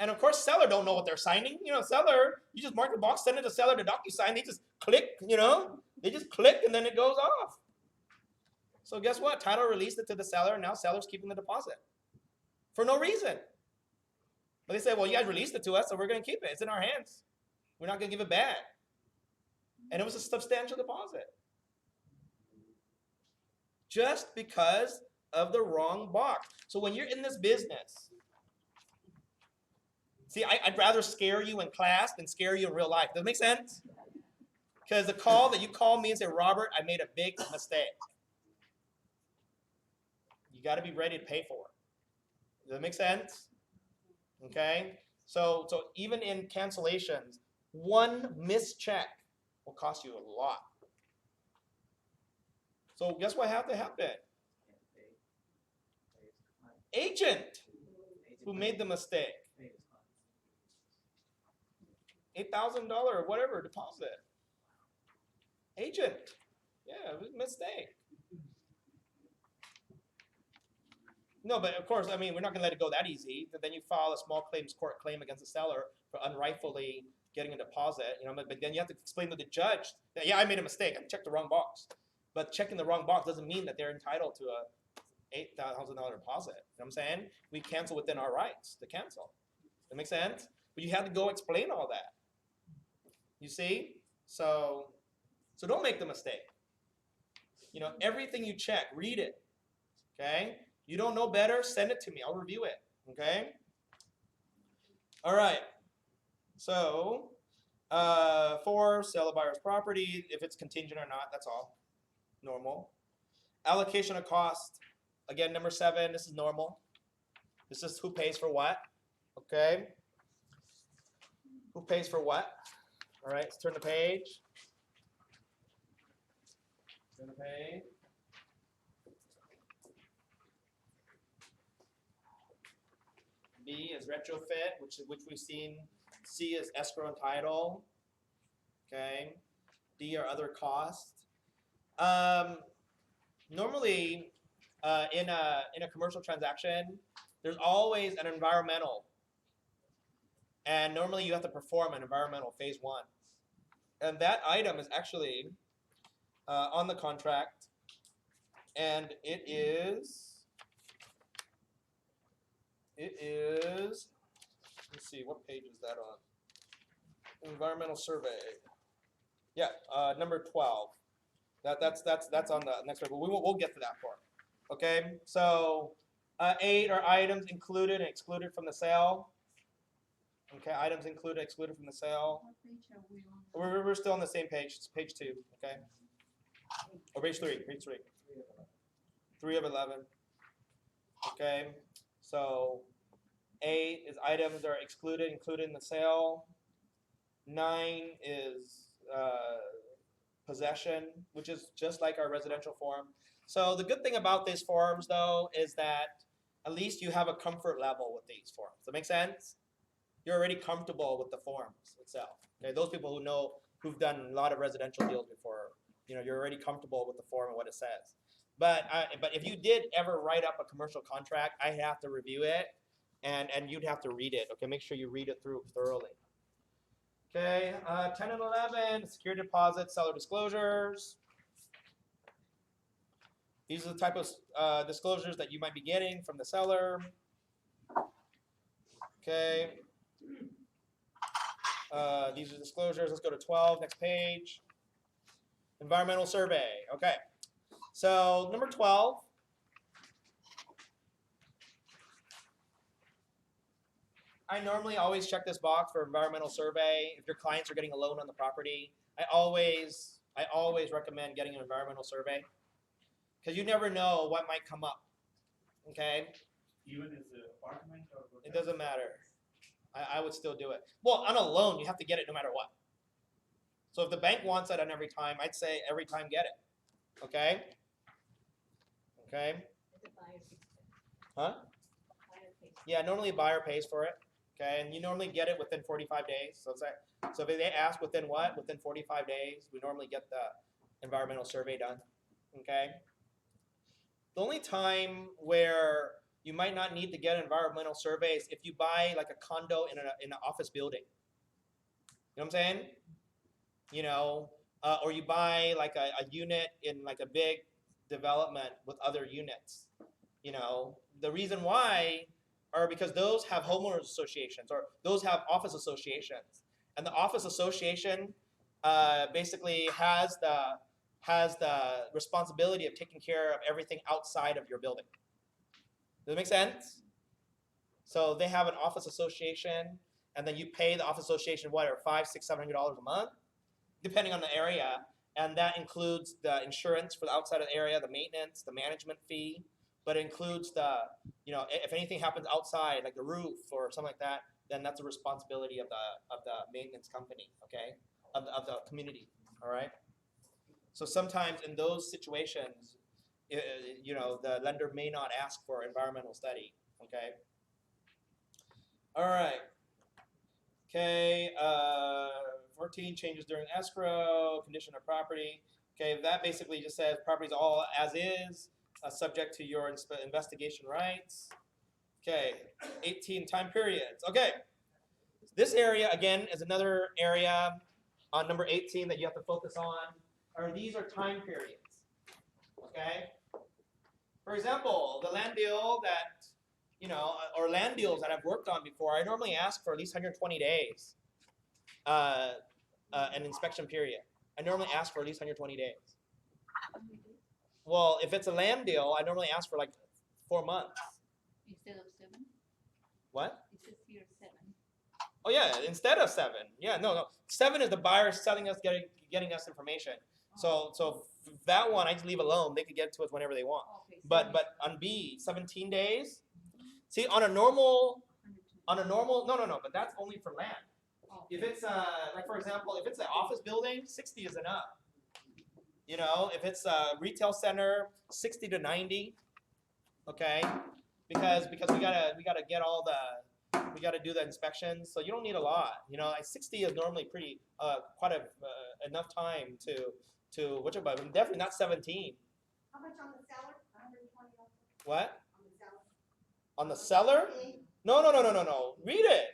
And of course, seller don't know what they're signing. You know, seller, you just mark the box, send it to seller to DocuSign. They just click, you know. They just click and then it goes off. So guess what? Title released it to the seller, and now seller's keeping the deposit. For no reason. But they say, well, you guys released it to us, so we're going to keep it. It's in our hands. We're not going to give it back. And it was a substantial deposit. Just because of the wrong box. So when you're in this business, see, I'd rather scare you in class than scare you in real life. Does that make sense? Because the call that you call me and say, Robert, I made a big mistake. You got to be ready to pay for it. Does that make sense? Okay? So even in cancellations, one missed check will cost you a lot. So guess what had to happen? Agent who made the mistake. $8,000 or whatever deposit. Agent. Yeah, it was a mistake. No, but of course, I mean, we're not going to let it go that easy. Then you file a small claims court claim against the seller for unrightfully getting a deposit. You know, but then you have to explain to the judge that, yeah, I made a mistake. I checked the wrong box. But checking the wrong box doesn't mean that they're entitled to a $8,000 deposit. You know what I'm saying? We cancel within our rights to cancel. That make sense? But you have to go explain all that. You see? So don't make the mistake. You know, everything you check, read it. Okay? You don't know better, send it to me. I'll review it. Okay? All right. So, 4, sell a buyer's property, if it's contingent or not, that's all. Normal. Allocation of cost. Again, number 7, this is normal. This is who pays for what. Okay? Who pays for what? All right, let's turn the page. Turn the page. B is retrofit, which we've seen C is escrow and title. Okay. D are other costs. Normally, in a commercial transaction, there's always an environmental, and normally you have to perform an environmental phase 1, and that item is actually on the contract, and it is. Let's see, what page is that on? Environmental survey. Yeah, number 12. That's on the next one. But we'll get to that part. Okay, so 8 are items included and excluded from the sale. Okay, items included, excluded from the sale. What page are we on? We're still on the same page. It's page 2. Okay, or page 3. Page 3. 3 of 11. Okay, so 8 is items that are excluded, included in the sale. 9 is possession, which is just like our residential form. So the good thing about these forms, though, is that at least you have a comfort level with these forms. Does that make sense? You're already comfortable with the forms itself. Okay, those people who know, who've done a lot of residential deals before, you're already comfortable with the form and what it says. But if you did ever write up a commercial contract, I have to review it, and you'd have to read it. Okay, make sure you read it through thoroughly. Okay, 10 and 11, security deposits, seller disclosures. These are the type of disclosures that you might be getting from the seller. Okay. These are disclosures. Let's go to 12, next page. Environmental survey. Okay. So number 12. I normally always check this box for environmental survey. If your clients are getting a loan on the property, I always recommend getting an environmental survey, because you never know what might come up. Okay? Even as an apartment or? It doesn't matter. I would still do it. Well, on a loan, you have to get it no matter what. So if the bank wants it on every time, I'd say every time get it. Okay? Okay? The buyer pays for it. Huh? Buyer pays for it. Yeah, normally a buyer pays for it. Okay, and you normally get it within 45 days. So if they ask within what? Within 45 days, we normally get the environmental survey done. Okay? The only time where you might not need to get an environmental survey is if you buy like a condo in an office building. You know what I'm saying? Or you buy like a unit in like a big development with other units. The reason why are because those have homeowners associations, or those have office associations, and the office association basically has the responsibility of taking care of everything outside of your building. Does that make sense? So they have an office association, and then you pay the office association $500, $600, $700 a month, depending on the area, and that includes the insurance for the outside of the area, the maintenance, the management fee. But it includes if anything happens outside, like the roof or something like that, then that's a responsibility of the maintenance company, okay, of the community, all right. So sometimes in those situations, the lender may not ask for environmental study, okay. All right. Okay. 14 changes during escrow, condition of property. Okay, that basically just says property's all as is. Subject to your investigation rights. Okay, 18 time periods. Okay, this area again is another area on number 18 that you have to focus on. These are time periods. Okay, for example, the land deal that or land deals that I've worked on before, I normally ask for at least 120 days, an inspection period. I normally ask for at least 120 days. Well, if it's a land deal, I normally ask for like 4 months. Instead of 7? What? It says here 7. Oh yeah, instead of 7. Yeah, no. 7 is the buyer selling us, getting us information. So that one I just leave alone. They can get it to us whenever they want. Okay, But on B, 17 days. See, on a normal, no. But that's only for land. If it's like for example, if it's an office building, 60 is enough. If it's a retail center, 60 to 90, okay, because we gotta get all the we got to do the inspections, so you don't need a lot. You know, like 60 is normally pretty quite enough time to which about definitely not 17. How much on the seller? 120 also What? on the seller? On the seller? Okay. No. Read it.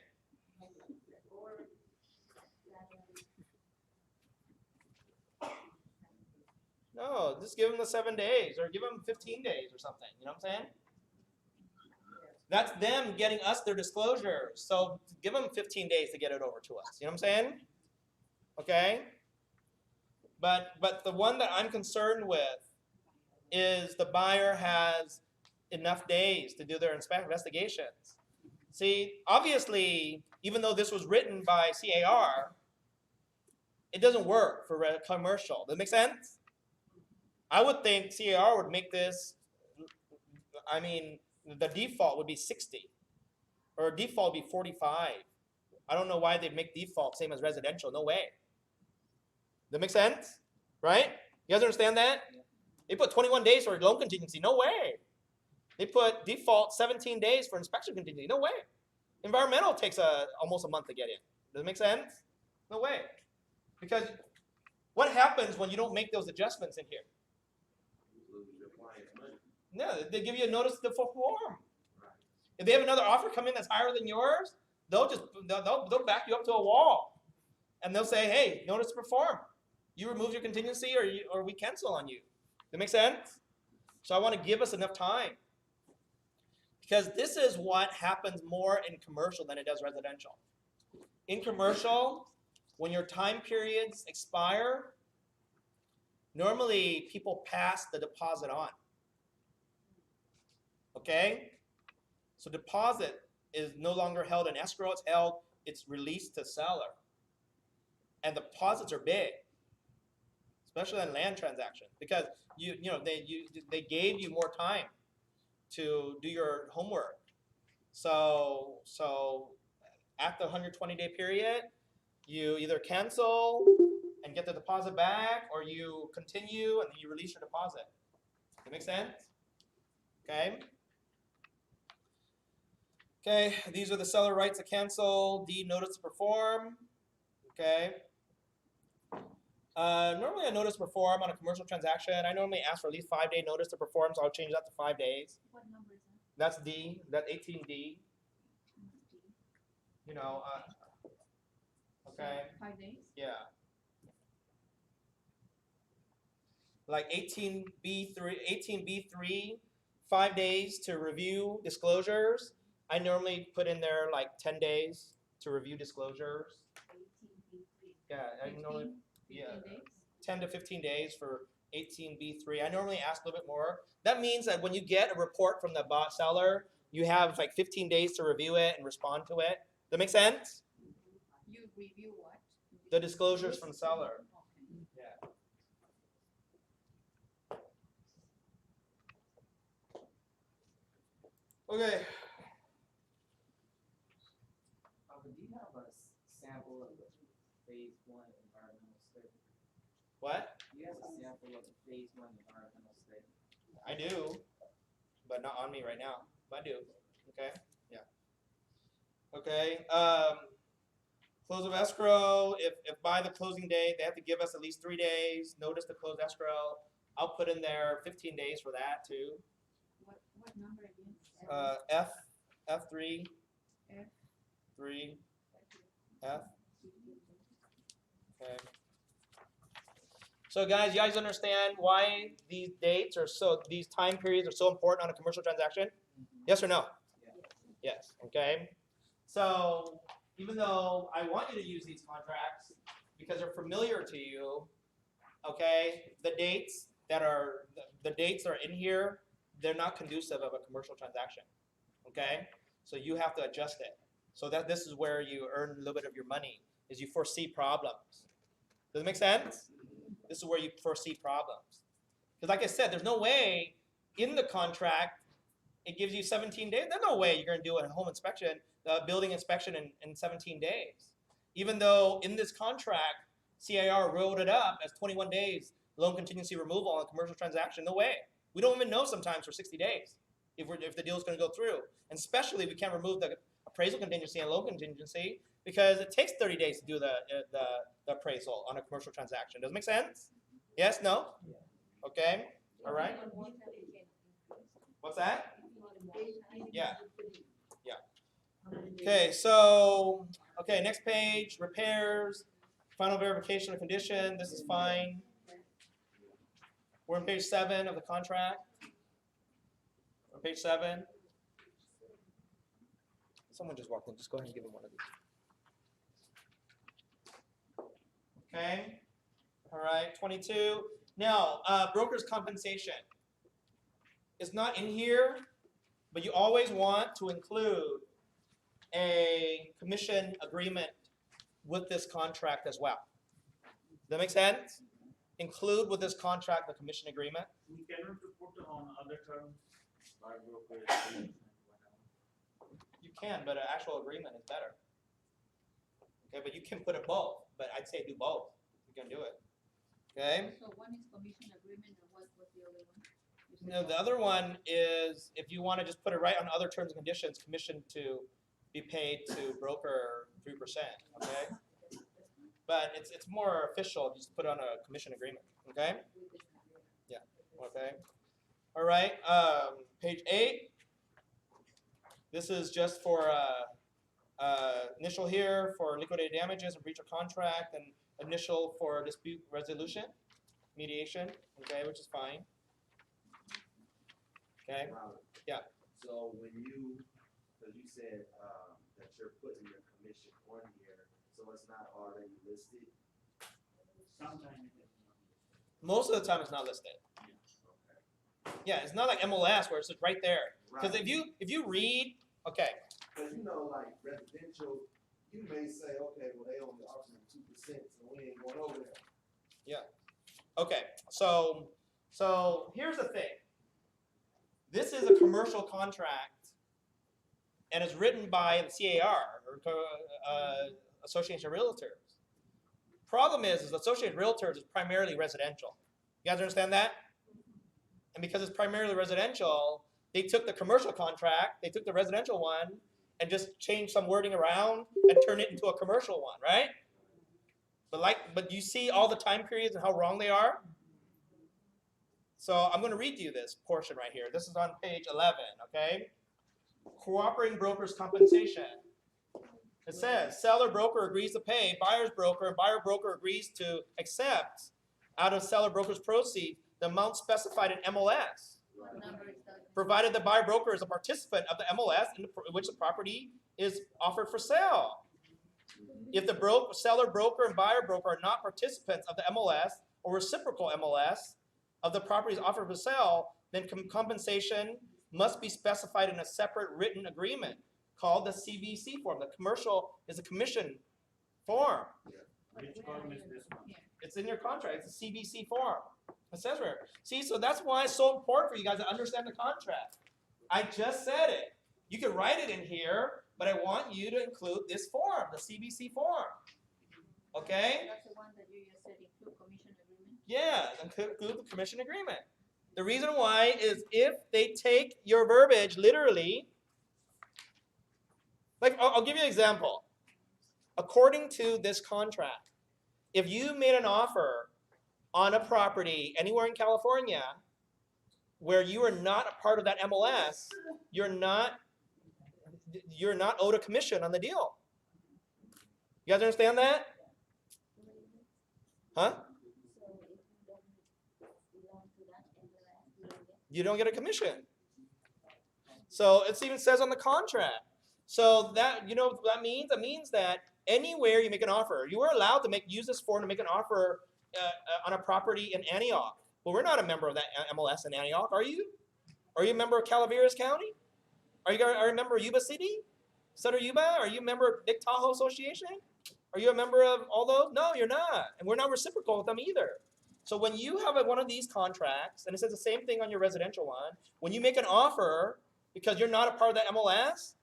Or No, just give them the 7 days or give them 15 days or something. You know what I'm saying? That's them getting us their disclosures. So give them 15 days to get it over to us. You know what I'm saying? Okay? But the one that I'm concerned with is the buyer has enough days to do their investigations. See, obviously, even though this was written by CAR, it doesn't work for commercial. Does that make sense? I would think CAR would make this, I mean, the default would be 60, or default would be 45. I don't know why they'd make default same as residential. No way. Does that make sense? Right? You guys understand that? They put 21 days for loan contingency. No way. They put default 17 days for inspection contingency. No way. Environmental takes almost a month to get in. Does it make sense? No way. Because what happens when you don't make those adjustments in here? No, they give you a notice to perform. If they have another offer come in that's higher than yours, they'll back you up to a wall, and they'll say, "Hey, notice to perform. You remove your contingency, or we cancel on you." That make sense? So I want to give us enough time, because this is what happens more in commercial than it does residential. In commercial, when your time periods expire, normally people pass the deposit on. Okay? So deposit is no longer held in escrow, it's released to seller. And deposits are big, especially on land transactions, because they gave you more time to do your homework. So at the 120-day period, you either cancel and get the deposit back, or you continue and then you release your deposit. Does that make sense? Okay. Okay, these are the seller rights to cancel, deed notice to perform. Okay. Normally a notice to perform on a commercial transaction, I normally ask for at least 5-day notice to perform, so I'll change that to 5 days. What number is that? That's D, that's 18D. You know, okay, 5 days? yeah. Like 18B3, 5 days to review disclosures. I normally put in there like 10 days to review disclosures. 18B3. Yeah, I normally, 15 yeah, days? 10 to 15 days for 18B3. I normally ask a little bit more. That means that when you get a report from the seller, you have like 15 days to review it and respond to it. Does that make sense? You review what? The disclosures from seller. Okay. Yeah. Okay. Do you have a sample of the phase 1 environmental study? What? Do you have a sample of the phase 1 environmental study? I do, but not on me right now. But I do. Okay. Yeah. Okay. Close of escrow. If by the closing date they have to give us at least 3 days notice to close escrow, I'll put in there 15 days for that too. What number again? F3. F. 3. F. Okay. So guys, you guys understand why these dates are these time periods are so important on a commercial transaction? Yes or no? Yeah. Yes. Okay. So even though I want you to use these contracts because they're familiar to you, okay, the dates that are in here, they're not conducive of a commercial transaction. Okay? So you have to adjust it. So that this is where you earn a little bit of your money, is you foresee problems. Does it make sense? This is where you foresee problems. Because like I said, there's no way in the contract it gives you 17 days. There's no way you're going to do a home inspection, building inspection in 17 days. Even though in this contract, CAR wrote it up as 21 days loan contingency removal on a commercial transaction. No way. We don't even know sometimes for 60 days if the deal is going to go through. And especially we can't remove the appraisal contingency and loan contingency because it takes 30 days to do the appraisal on a commercial transaction. Does it make sense? Yes, no? Okay, all right. What's that? Yeah. Okay, so, okay, next page, repairs, final verification of condition, this is fine. We're on page 7 of the contract. On page 7. Someone just walked in, just go ahead and give them one of these. Okay, all right, 22. Now, broker's compensation is not in here, but you always want to include a commission agreement with this contract as well. Does that make sense? Include with this contract the commission agreement. We cannot put on other terms, bar broker. You can, but an actual agreement is better. Okay, but you can put it both, but I'd say do both. You can do it. Okay? So one is commission agreement and what's the other one? You said No, the other one is if you want to just put it right on other terms and conditions, commission to be paid to broker 3%. Okay? But it's more official. Just put on a commission agreement. Okay? Yeah. Okay. All right. Page 8. This is just for initial here for liquidated damages and breach of contract, and initial for dispute resolution, mediation. Okay, which is fine. Okay. Yeah. So when you, because you said that you're putting your commission on here, so it's not already listed? Sometimes it is Most of the time, it's not listed. Okay. Yeah, it's not like MLS where it's just right there. Because Right. if you read, okay, Because like residential, you may say, okay, well, they only offering 2%, so we ain't going over there. okay. So here's the thing. This is a commercial contract, and it's written by the CAR or Association of Realtors. Problem is Associated Realtors is primarily residential. You guys understand that? And because it's primarily residential, they took the commercial contract, they took the residential one, and just changed some wording around and turned it into a commercial one, right? But you see all the time periods and how wrong they are? So I'm going to read you this portion right here. This is on page 11, okay? Cooperating broker's compensation. It says, seller broker agrees to pay, buyer's broker, and buyer broker agrees to accept out of seller broker's proceeds the amount specified in MLS, what number is that? provided the buyer broker is a participant of the MLS in which the property is offered for sale. If the seller broker and buyer broker are not participants of the MLS or reciprocal MLS of the properties offered for sale, then compensation must be specified in a separate written agreement called the CVC form. The commercial is a commission form. Which column is this one? Here. It's in your contract. It's a CVC form. It says right. See, so that's why it's so important for you guys to understand the contract. I just said it. You can write it in here, but I want you to include this form, the CVC form. Okay? That's the one that you just said include commission agreement? Yeah, include the commission agreement. The reason why is if they take your verbiage literally, like I'll give you an example. According to this contract, if you made an offer on a property anywhere in California where you are not a part of that MLS, you're not owed a commission on the deal. You guys understand that? Huh? So if you don't belong to that MLS, You don't get a commission. So it even says on the contract. So that, you know what that means? It means that anywhere you make an offer, you are allowed to use this form to make an offer on a property in Antioch. Well, we're not a member of that MLS in Antioch, are you? Are you a member of Calaveras County? Are you a member of Yuba City? Sutter Yuba? Are you a member of Lake Tahoe Association? Are you a member of all those? No, you're not. And we're not reciprocal with them either. So when you have one of these contracts, and it says the same thing on your residential one, when you make an offer, because you're not a part of that MLS,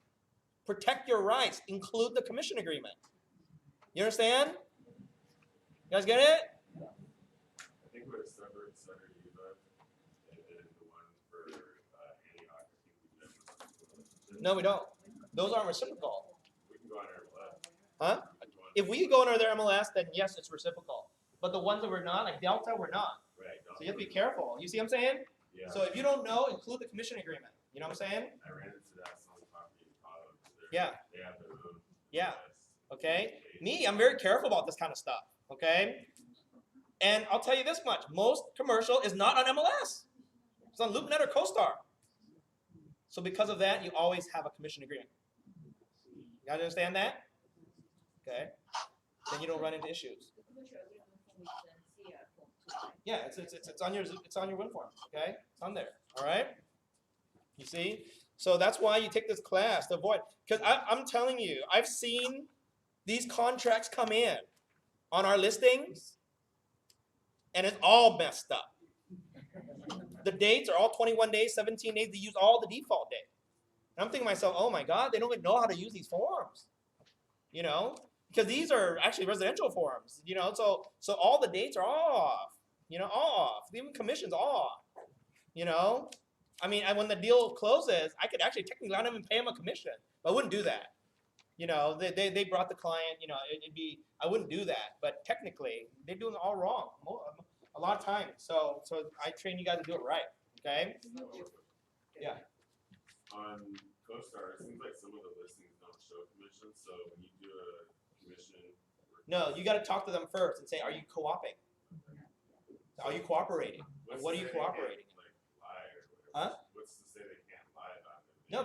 protect your rights. Include the commission agreement. You understand? You guys get it? I think we're separate Sutter Yuba, and then the one for Antioch, I think we've done. No, we don't. Those aren't reciprocal. We can go on our left. Huh? If we go under their MLS, then yes, it's reciprocal. But the ones that we're not, like Delta, we're not. Right. So you have to be careful. You see what I'm saying? Yeah. So if you don't know, include the commission agreement. You know what I'm saying? I ran into that some property in Colorado. Yeah. They have their own. Yeah. MLS. Okay. Me, I'm very careful about this kind of stuff. Okay. And I'll tell you this much: most commercial is not on MLS. It's on LoopNet or CoStar. So because of that, you always have a commission agreement. You guys understand that? Okay. Then you don't run into issues. The commercial agreement form is here form too, right? Yeah, it's on your win form. Okay, it's on there. All right. You see, so that's why you take this class to avoid. Because I'm telling you, I've seen these contracts come in on our listings, and it's all messed up. The dates are all 21 days, 17 days. They use all the default dates. And I'm thinking to myself, oh my God, they don't even know how to use these forms. You know, because these are actually residential forms. You know, so all the dates are off. You know, off. Even commissions off. You know, I mean, when the deal closes, I could actually technically not even pay them a commission, but I wouldn't do that. You know, they brought the client. You know, I wouldn't do that. But technically, they're doing it all wrong a lot of times. So I train you guys to do it right. Okay. Yeah. On CoStar, it seems like some of the listings don't show commissions. So when you do a commission. No, you got to talk to them first and say, are you co-oping? Are you cooperating? What's What are to you say they can't, cooperating? like, lie or whatever? Huh? What's to say they can't lie about it? No,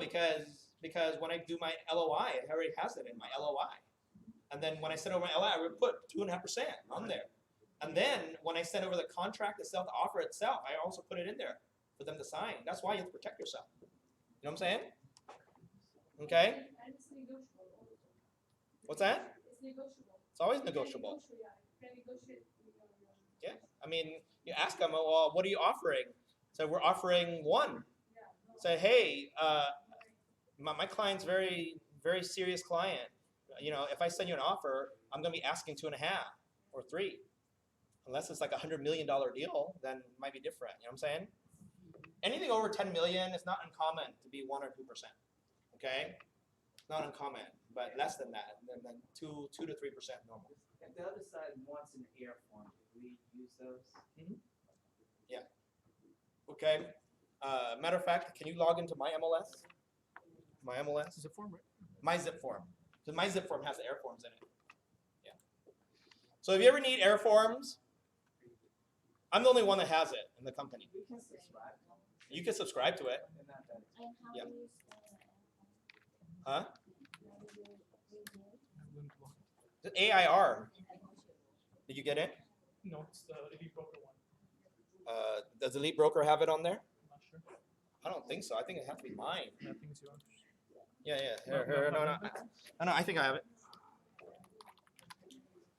because when I do my LOI, it already has it in my LOI. And then when I send over my LOI, I would put 2.5% on there. And then when I send over the contract itself, the offer itself, I also put it in there for them to sign. That's why you have to protect yourself. You know what I'm saying? Okay? And it's negotiable all the time. What's that? It's negotiable. It's always You can negotiable. You can negotiate with your Yeah. I mean, you ask them, well, what are you offering? So we're offering one. Say, hey, my client's very, very serious client. You know, if I send you an offer, I'm going to be asking 2.5 or 3. Unless it's like $100 million deal, then it might be different. You know what I'm saying? Anything over 10 million, it's not uncommon to be 1 or 2%. Okay? Not uncommon, but less than that, then 2 to 3% normal. If the other side wants an air form, do we use those? Okay. Matter of fact, can you log into my MLS? My MLS? This is a form, right? My zip form. So my zip form has the air forms in it. Yeah. So if you ever need air forms, I'm the only one that has it in the company. We can subscribe. You can subscribe to it. They're not that And how Yeah. do you spell that? Huh? How do you review? I'm going to walk. The AIR. Did you get it? No, it's the elite broker one. Does Elite Broker have it on there? I'm not sure. I don't think so. I think it has to be mine. Yeah, I think it's yours. Yeah. No, Here, no, no, no. no. I think I have it.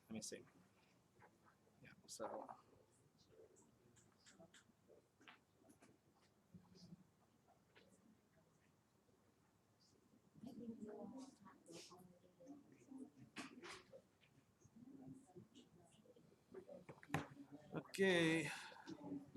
Let me see. Yeah. So. I think you have to Okay. Let's see.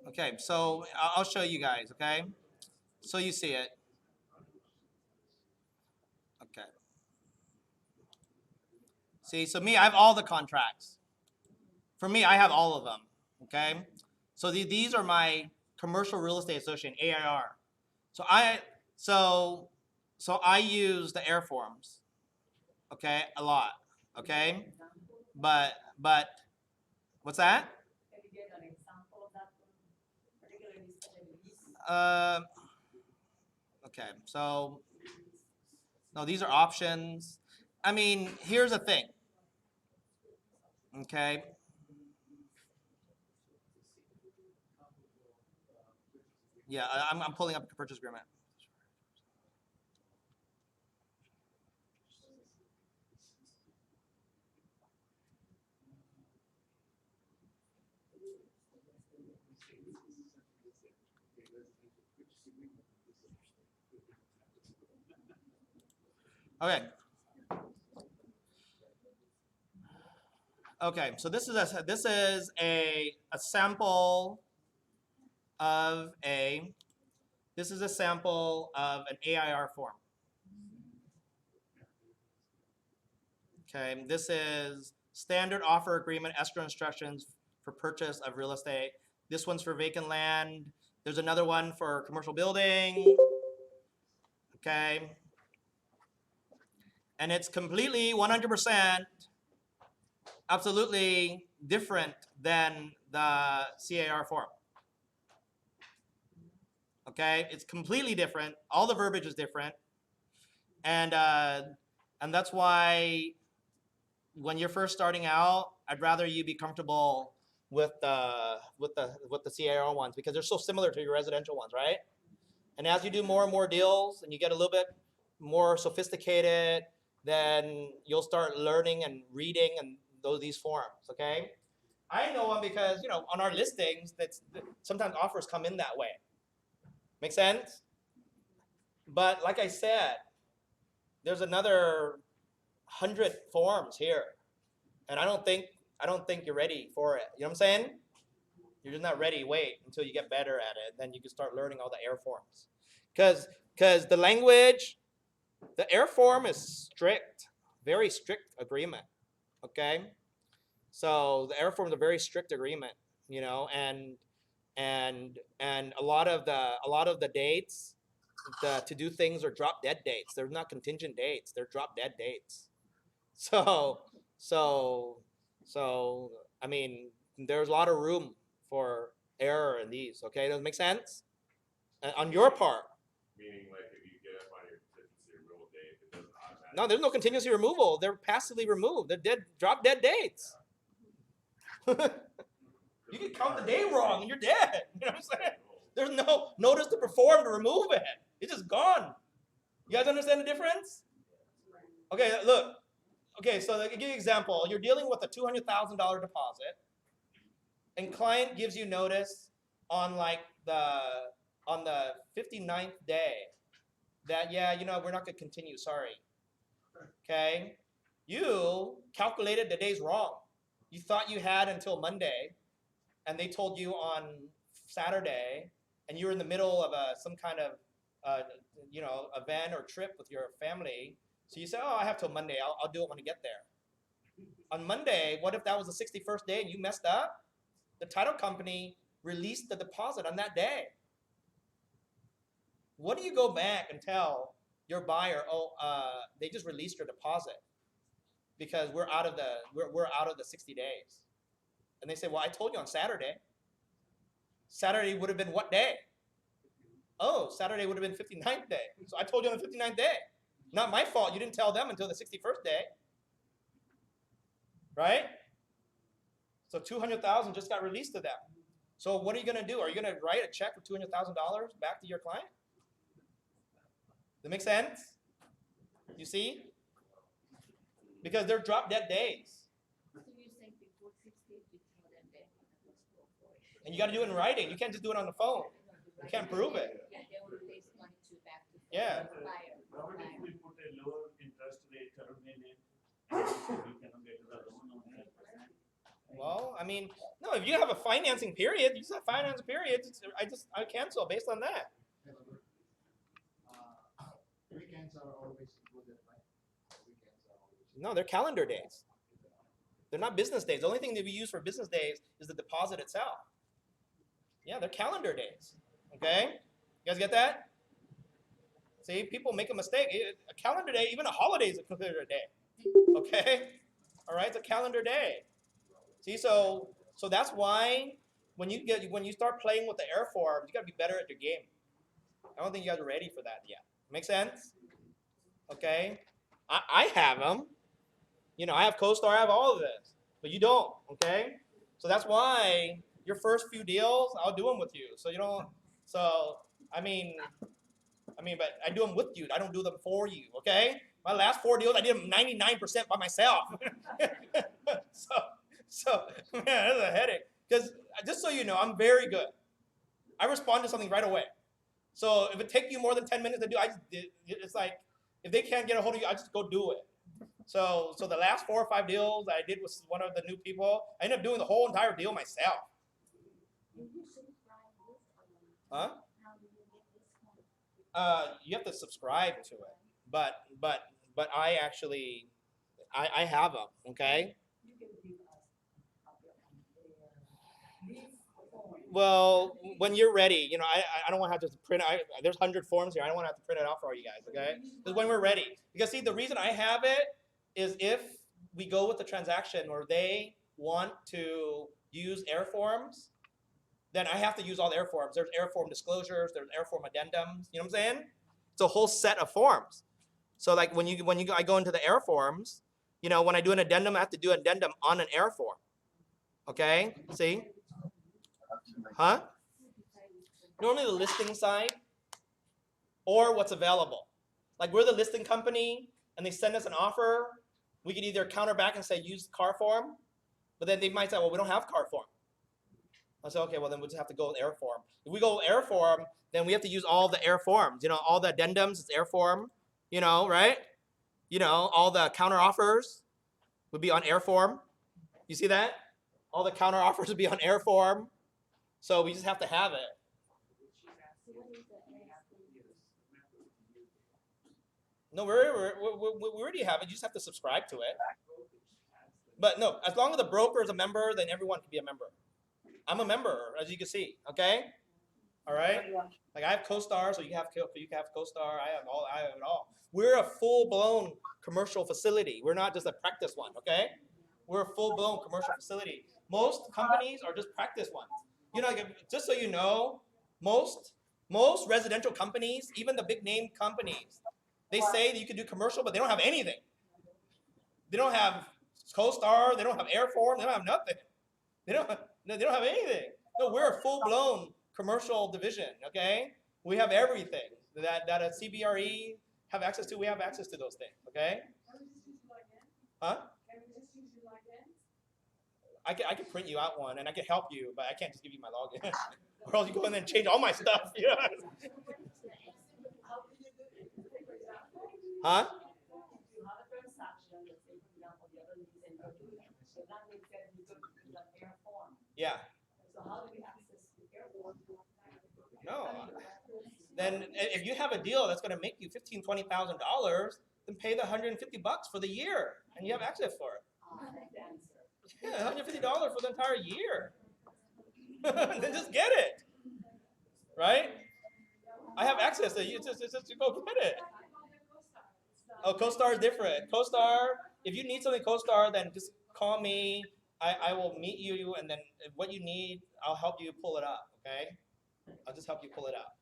Okay, so I'll show you guys, okay? So you see it. Okay. See, so me, I have all the contracts. For me, I have all of them. Okay, so these are my commercial real estate association AIR. So I use the air forms. Okay, a lot. Okay, but what's that? Can you get an example of that one? Particularly Lease. Okay, so no, these are options. I mean, here's the thing. Okay. Yeah, I'm pulling up the purchase agreement. Okay. Okay, so this is a sample of an AIR form. Okay, this is standard offer agreement, escrow instructions for purchase of real estate. This one's for vacant land. There's another one for commercial building. Okay. And it's completely 100% absolutely different than the CAR form. Okay, it's completely different. All the verbiage is different, and that's why when you're first starting out, I'd rather you be comfortable with the CAR ones because they're so similar to your residential ones, right? And as you do more and more deals, and you get a little bit more sophisticated, then you'll start learning and reading and these forms. Okay, I know them because on our listings, sometimes offers come in that way. Make sense? But like I said, there's another 100 forms here, and I don't think you're ready for it. You know what I'm saying? You're just not ready. Wait until you get better at it, then you can start learning all the air forms. Because the language, the air form is strict, very strict agreement. Okay, so the air form is a very strict agreement, and a lot of the dates to do things are drop dead dates. They're not contingent dates. They're drop dead dates. So I mean, there's a lot of room for error in these. Okay, does it make sense? On your part. Meaning, like, if you get up on your contingency removal date, it doesn't automatically. No, there's no contingency removal. They're passively removed. They're drop dead dates. You can count the day wrong and you're dead. You know what I'm saying? There's no notice to perform to remove it. It's just gone. You guys understand the difference? Okay, look. Okay, so to give you an example, you're dealing with a $200,000 deposit, and client gives you notice on the 59th day that we're not gonna continue. Sorry. Okay, you calculated the days wrong. You thought you had until Monday, and they told you on Saturday, and you were in the middle of some kind of event or trip with your family. So you say, oh, I have till Monday. I'll do it when I get there. On Monday, what if that was the 61st day and you messed up? The title company released the deposit on that day. What do you go back and tell your buyer? Oh, they just released your deposit because we're out of the 60 days. And they say, well, I told you on Saturday. Saturday would have been what day? Oh, Saturday would have been 59th day. So I told you on the 59th day. Not my fault. You didn't tell them until the 61st day. Right? So $200,000 just got released to them. So what are you going to do? Are you going to write a check for $200,000 back to your client? Does that make sense? You see? Because they're drop dead days. So you think before 60, before that day, And you got to do it in writing. You can't just do it on the phone. You can't prove it. Yeah, they will release money to back to Yeah. the buyer. How about if we put a lower interest rate terminate it, we cannot get the loan on 5%? Well, I mean, no, if you have a financing period, you just have financing period. I cancel based on that. Weekends are always included, right? Weekends are always. No, they're calendar days. They're not business days. The only thing that we use for business days is the deposit itself. Yeah, they're calendar days. Okay? You guys get that? See, people make a mistake. A calendar day, even a holiday is considered a day. Okay? All right, it's a calendar day. See, so that's why when you start playing with the air forms, you gotta be better at your game. I don't think you guys are ready for that yet. Make sense? Okay? I have them. You know, I have CoStar, I have all of this, but you don't. Okay? So that's why your first few deals, I'll do them with you. So you don't. So I mean, but I do them with you. I don't do them for you. Okay? My last 4 deals, I did them 99% by myself. so man, that's a headache. Because just so you know, I'm very good. I respond to something right away. So if it takes you more than 10 minutes to do, it's like if they can't get a hold of you, I just go do it. So the last 4 or 5 deals I did with one of the new people, I ended up doing the whole entire deal myself. Huh? You have to subscribe to it, but I actually I have them. Okay. You can give us a copy of their lease form. Well, when you're ready, you know, I don't want to have to print. There's 100 forms here. I don't want to have to print it out for all you guys. Okay. Because when we're ready, because see, the reason I have it is if we go with the transaction where they want to use air forms, then I have to use all the air forms. There's air form disclosures, there's air form addendums. You know what I'm saying? It's a whole set of forms. So like I go into the air forms, you know, when I do an addendum, I have to do an addendum on an air form. Okay? See? Huh? Normally the listing side or what's available. Like we're the listing company and they send us an offer, we could either counter back and say use car form, but then they might say, well, we don't have car form. I say, okay, well then we'll just have to go with air form. If we go with air form, then we have to use all the air forms. You know, all the addendums, it's air form, you know, right? You know, all the counter offers would be on air form. You see that? All the counter offers would be on air form. So we just have to have it. No, we already have it. You just have to subscribe to it. But no, as long as the broker is a member, then everyone can be a member. I'm a member, as you can see. Okay. All right. Like I have CoStar, so you have CoStar. I have it all. We're a full-blown commercial facility. We're not just a practice one. Okay. We're a full-blown commercial facility. Most companies are just practice ones. You know, just so you know, most residential companies, even the big name companies, they say that you can do commercial, but they don't have anything. They don't have CoStar. They don't have Airform. They don't have nothing. They don't have anything. No, we're a full-blown commercial division. Okay, we have everything that a CBRE have access to. We have access to those things. Okay. Huh? I can print you out one and I can help you, but I can't just give you my login. Or else you go in there and change all my stuff. You know? Huh? You have a transaction, let's say, for example, the other lease interview, so that makes sense you could use an air form. Yeah. So how do we access the air form? No. Then if you have a deal that's going to make you $15,000, $20,000, then pay the $150 for the year, and you have access for it. That's the answer. Yeah, $150 for the entire year. Then just get it, right? I have access to you. Just go get it. Oh, CoStar is different. CoStar, if you need something CoStar, then just call me. I will meet you, and then what you need, I'll help you pull it up. Okay? I'll just help you pull it up.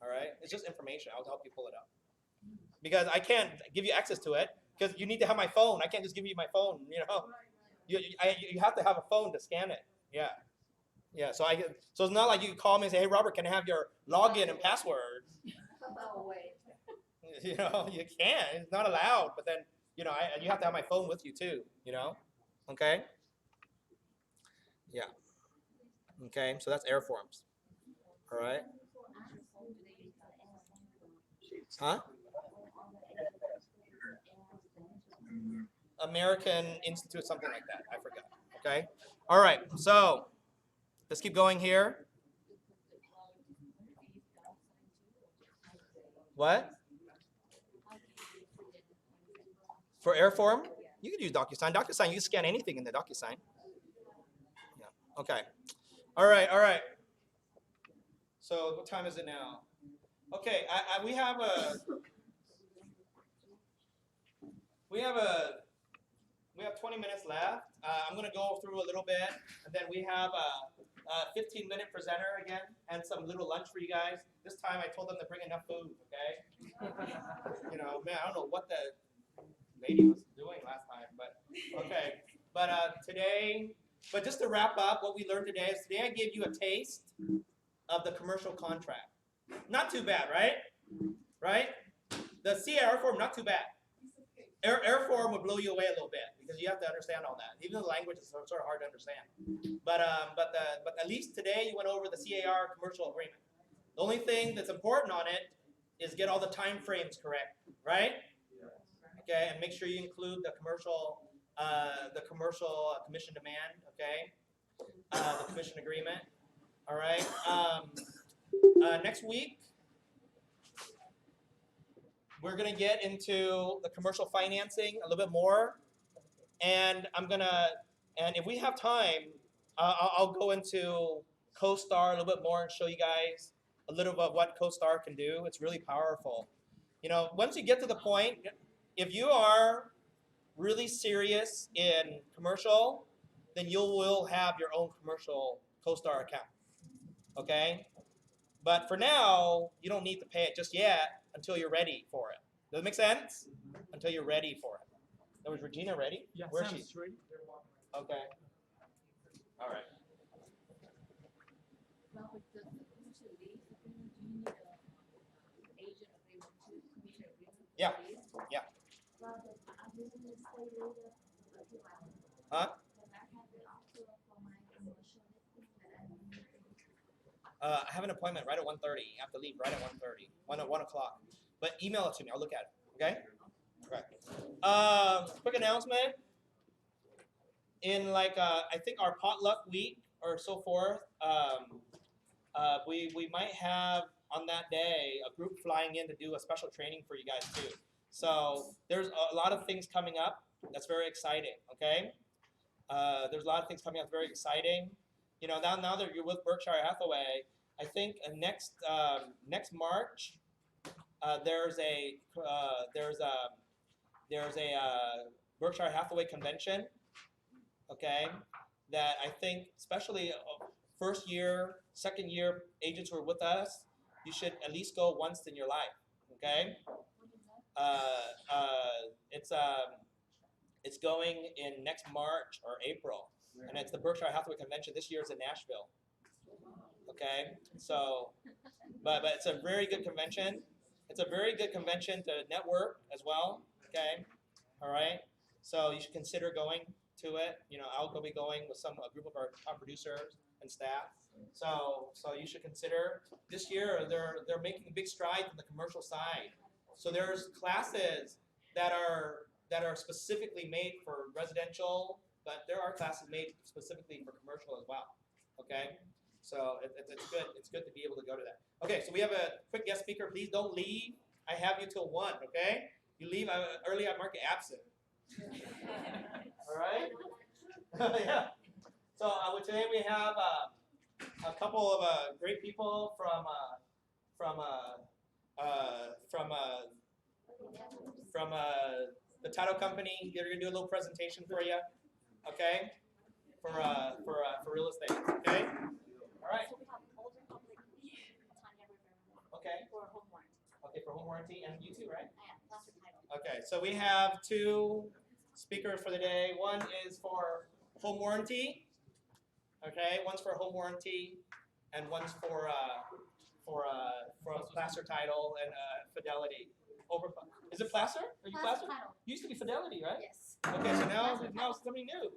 All right? It's just information. I'll help you pull it up. Because I can't give you access to it because you need to have my phone. I can't just give you my phone. You know, you have to have a phone to scan it. Yeah. Yeah. So it's not like you can call me and say, hey, Robert, can I have your login and password? No way. You know, you can't. It's not allowed. But then, you know, you have to have my phone with you too. You know. Okay. Yeah. Okay. So that's Airforms. All right. Huh? American Institute, something like that. I forgot. Okay. All right. So let's keep going here. What? For Airform? You can use DocuSign. DocuSign, you can scan anything in the DocuSign. Yeah. Okay. All right. All right. So what time is it now? Okay. We have a we have 20 minutes left. I'm gonna go through a little bit, and then we have a 15-minute presenter again, and some little lunch for you guys. This time I told them to bring enough food. Okay. You know, man, I don't know what the lady was doing last time, but okay. But today, but just to wrap up, what we learned today is today I gave you a taste of the commercial contract. Not too bad, right? Right? The CAR form, not too bad. Air form would blow you away a little bit because you have to understand all that. Even the language is sort of hard to understand. But at least today you went over the CAR commercial agreement. The only thing that's important on it is get all the time frames correct, right? Okay, and make sure you include the commercial commission demand. Okay, the commission agreement. All right. Next week, we're gonna get into the commercial financing a little bit more, and and if we have time, I'll go into CoStar a little bit more and show you guys a little bit of what CoStar can do. It's really powerful. You know, once you get to the point, if you are really serious in commercial, then you will have your own commercial CoStar account. Okay? But for now, you don't need to pay it just yet until you're ready for it. Does it make sense? Until you're ready for it. Now, was Regina ready? Yeah, Where is Sam's she? ready. Okay. All right. Well, with the commercial lease agreement, do you need a agent agreement to commission agreement? Yeah. for lease? Yeah. Well, then I'm just gonna stay later a few hours. Huh? Then I have the offer for my commercial listing that I need to. I have an appointment right at 1:30. You have to leave right at 1:30. 1 o'clock. But email it to me. I'll look at it. Okay? Okay. Quick announcement. In like I think our potluck week or so forth, we might have on that day a group flying in to do a special training for you guys too. So there's a lot of things coming up that's very exciting. Okay, there's a lot of things coming up very exciting. You know, now that you're with Berkshire Hathaway, I think next March there's a Berkshire Hathaway convention. Okay, that I think especially first year, second year agents who are with us, you should at least go once in your life. Okay, it's going in next March or April, and it's the Berkshire Hathaway convention. This year it's in Nashville. Okay, so but it's a very good convention. It's a very good convention to network as well. Okay, all right. So you should consider going to it. You know, I'll be going with a group of our top producers and staff. So you should consider this year. They're making big strides in the commercial side. So there's classes that are specifically made for residential, but there are classes made specifically for commercial as well. Okay, so it's good. It's good to be able to go to that. Okay, so we have a quick guest speaker. Please don't leave. I have you till 1. Okay, you leave early. I mark you absent. All right. Yeah. So today we have a couple of great people from the title company. They're gonna do a little presentation for you. Okay. For real estate. Okay. All right. So we have Old Republic, Tanya Rivera, Okay. for home warranty. Okay, for home warranty and you too, right? That's the title. Okay, so we have 2 speakers for the day. One is for home warranty. Okay, one's for home warranty, and one's for placer title and fidelity. Is it placer? Are you placer? Title. You used to be fidelity, right? Yes. Okay, so now it's something new.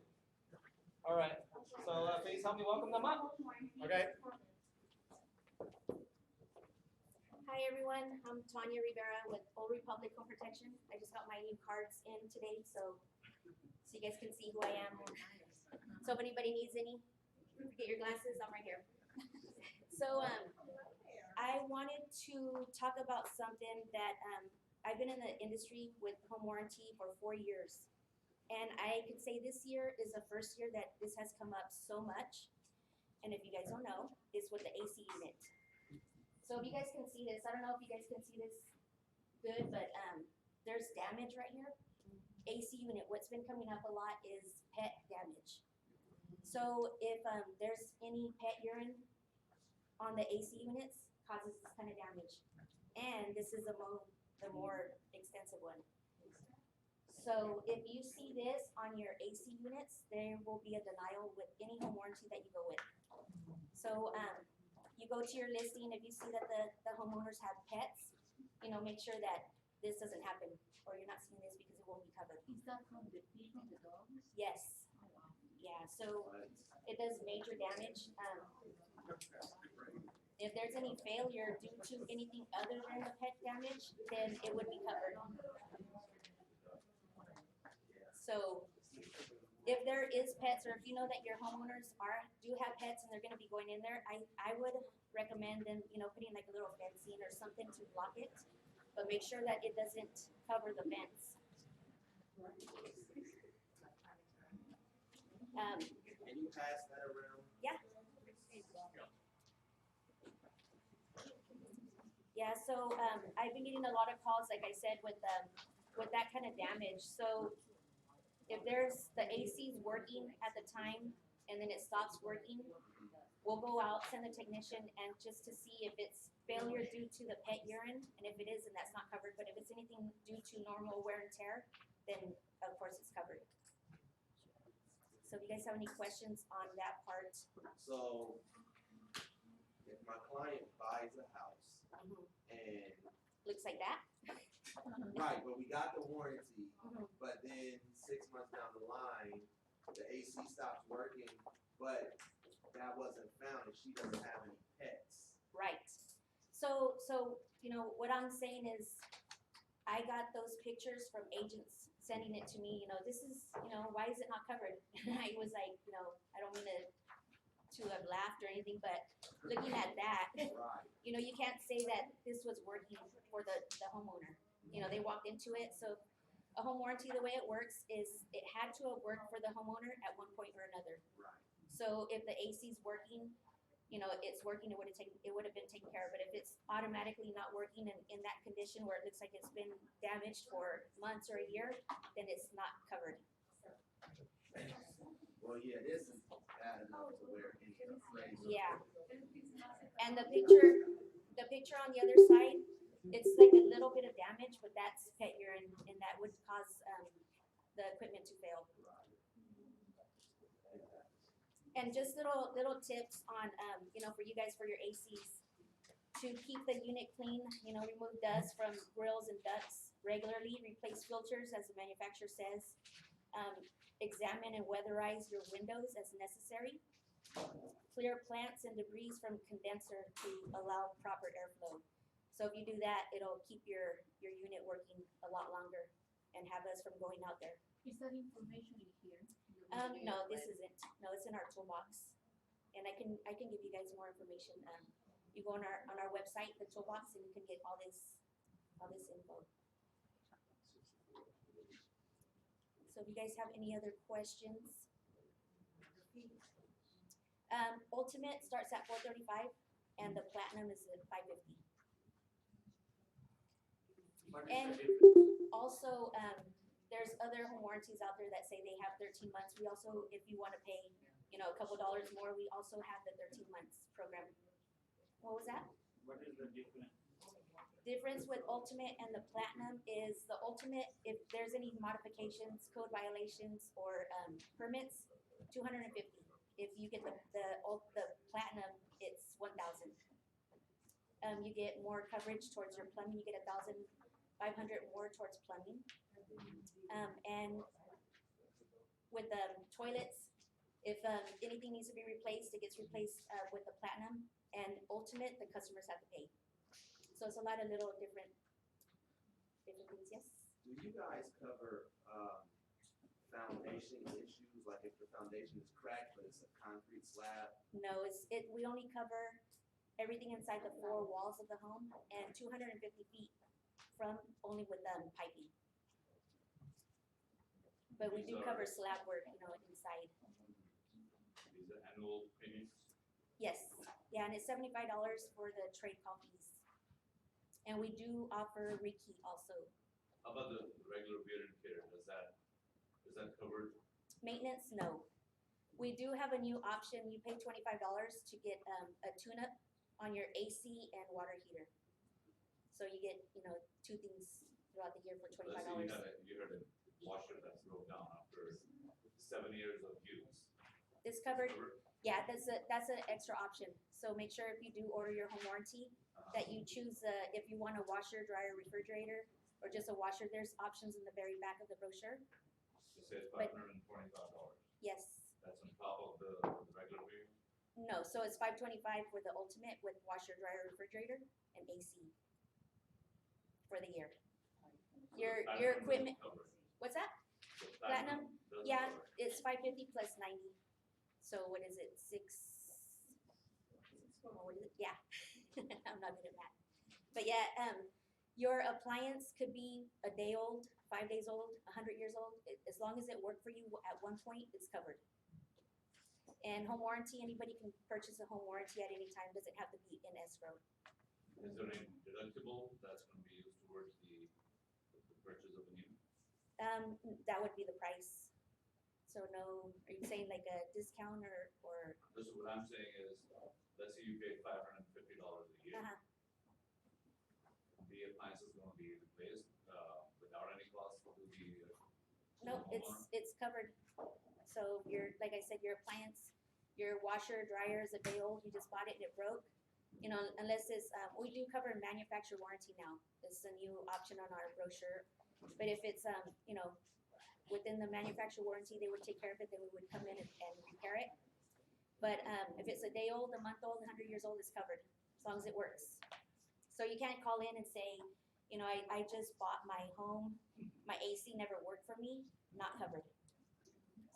All right. So please help me welcome them up. Okay. Hi everyone, I'm Tanya Rivera with Old Republic Home Protection. I just got my new cards in today, so you guys can see who I am. So if anybody needs any, get your glasses, I'm right here. So I wanted to talk about something that I've been in the industry with home warranty for 4 years. And I could say this year is the first year that this has come up so much. And if you guys don't know, is with the AC unit. So if you guys can see this, I don't know if you guys can see this good, but there's damage right here. AC unit, what's been coming up a lot is pet damage. So if there's any pet urine on the AC units, causes this kind of damage. And this is the more extensive one. So if you see this on your AC units, there will be a denial with any home warranty that you go with. So you go to your listing, if you see that the homeowners have pets, you know, make sure that this doesn't happen, or you're not seeing this because it won't be covered. Is that from the pee from the dogs? Yes, yeah, so it does major damage. If there's any failure due to anything other than the pet damage, then it would be covered. So if there is pets, or if you know that your homeowners do have pets and they're gonna be going in there, I would recommend them, you know, putting like a little fencing or something to block it, but make sure that it doesn't cover the fence. Can you pass that around? Yeah, so I've been getting a lot of calls, like I said, with that kind of damage. So if there's the AC's working at the time and then it stops working, we'll go out, send a technician, and just to see if it's failure due to the pet urine, and if it is, then that's not covered. But if it's anything due to normal wear and tear, then of course it's covered. So if you guys have any questions on that part? So, if my client buys a house and, Looks like that. right, but we got the warranty, Mhm. but then 6 months down the line, the AC stops working, but that wasn't found and she doesn't have any pets. Right. So you know what I'm saying is, I got those pictures from agents sending it to me. You know, this is, you know, why is it not covered? And I was like, you know, I don't mean to have laughed or anything, but looking at that, Right. you know, you can't say that this was working for the homeowner. You know, they walked into it. So a home warranty, the way it works is it had to have worked for the homeowner at one point or another. Right. So if the AC's working, you know, it's working, it would have been taken care of. But if it's automatically not working in that condition where it looks like it's been damaged for months or a year, then it's not covered. Well, yeah, this is bad enough to where it's crazy. Yeah. And the picture on the other side, it's like a little bit of damage, but that's pet urine, and that would cause the equipment to fail. And just little tips on, you know, for you guys, for your ACs, to keep the unit clean, you know, remove dust from grills and ducts regularly, replace filters as the manufacturer says, examine and weatherize your windows as necessary, clear plants and debris from condenser to allow proper airflow. So if you do that, it'll keep your unit working a lot longer and have us from going out there. Is that information in here? No, this isn't. No, it's in our toolbox, and I can give you guys more information. You go on our website, the toolbox, and you can get all this info. So if you guys have any other questions, Ultimate starts at $435, and the Platinum is at $550. What is And the difference? also, there's other home warranties out there that say they have 13 months. We also, if you want to pay, you know, a couple dollars more, we also have the 13 months program. What was that? What is the difference? Difference with Ultimate and the Platinum is the Ultimate, if there's any modifications, code violations, or permits, $250. If you get the Platinum, it's $1,000. You get more coverage towards your plumbing. You get $1,500 more towards plumbing. And with the toilets, if anything needs to be replaced, it gets replaced with the Platinum. And Ultimate, the customers have to pay. So it's a lot of little different things. Yes. Do you guys cover foundation issues, like if the foundation is cracked but it's a concrete slab? No, we only cover everything inside the 4 walls of the home and 250 feet from, only with piping. But we do These cover are- slab work, inside. These are annual premiums. Yes, yeah, and it's $75 for the trade copies. And we do offer rekey also. How about the regular wear and tear? Is that covered? Maintenance, no. We do have a new option. You pay $25 to get a tune-up on your AC and water heater. So you get, two things throughout the year for Let's say $25. you had a washer that's broke down after 7 years of use. It's covered. Yeah, that's an extra option. So make sure if you do order your home warranty that you choose if you want a washer, dryer, refrigerator, or just a washer. There's options in the very back of the brochure. You say it's But- $525. Yes. That's on top of the regular premium? No, so it's $525 for the ultimate with washer, dryer, refrigerator, and AC for the year. Your Platinum doesn't equipment. cover it. What's that? So Platinum? doesn't Yeah, cover it. it's $550 plus 90. So what is it? What is it? Yeah, I'm not good at math. But yeah, your appliance could be a day old, 5 days old, 100 years old. As long as it worked for you at one point, it's covered. And home warranty, anybody can purchase a home warranty at any time. Doesn't have to be in escrow. Is there any deductible that's gonna be used towards the purchase of a new? That would be the price. So no, are you saying like a discount or? This is what I'm saying is, let's say you pay $550 a year. Uh-huh. The appliance is gonna be replaced, without any cost to the. No, homeowner? it's covered. So like I said, your appliance, your washer, dryer is a day old, you just bought it and it broke. Unless it's, we do cover manufacturer warranty now. It's a new option on our brochure. But if it's, within the manufacturer warranty, they would take care of it, then we would come in and repair it. But, if it's a day old, a month old, 100 years old, it's covered, as long as it works. So you can't call in and say, I just bought my home, my AC never worked for me, not covered.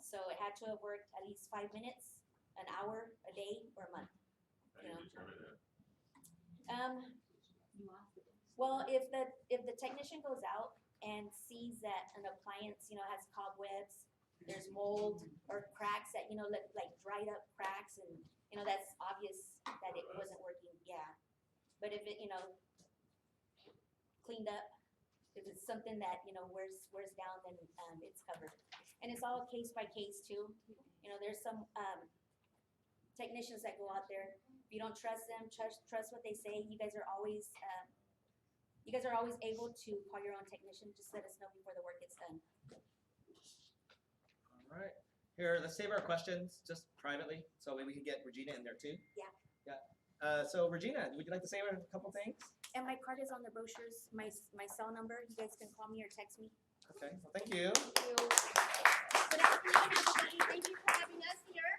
So it had to have worked at least 5 minutes, an hour, a day, or a month. How do you determine that? Well, if the technician goes out and sees that an appliance, has cobwebs, there's mold or cracks that, look like dried up cracks and, that's obvious that it wasn't working, yeah. But if it, cleaned up, if it's something that, wears down, then, it's covered. And it's all case by case too. There's some, technicians that go out there. If you don't trust them, trust what they say. You guys are always able to call your own technician. Just let us know before the work gets done. All right. Here, let's save our questions just privately, so we can get Regina in there too. Yeah. Yeah. So Regina, would you like to say a couple things? And my card is on the brochures, my cell number. You guys can call me or text me. Okay. Well, thank you. Good afternoon, everybody. Thank you for having us here.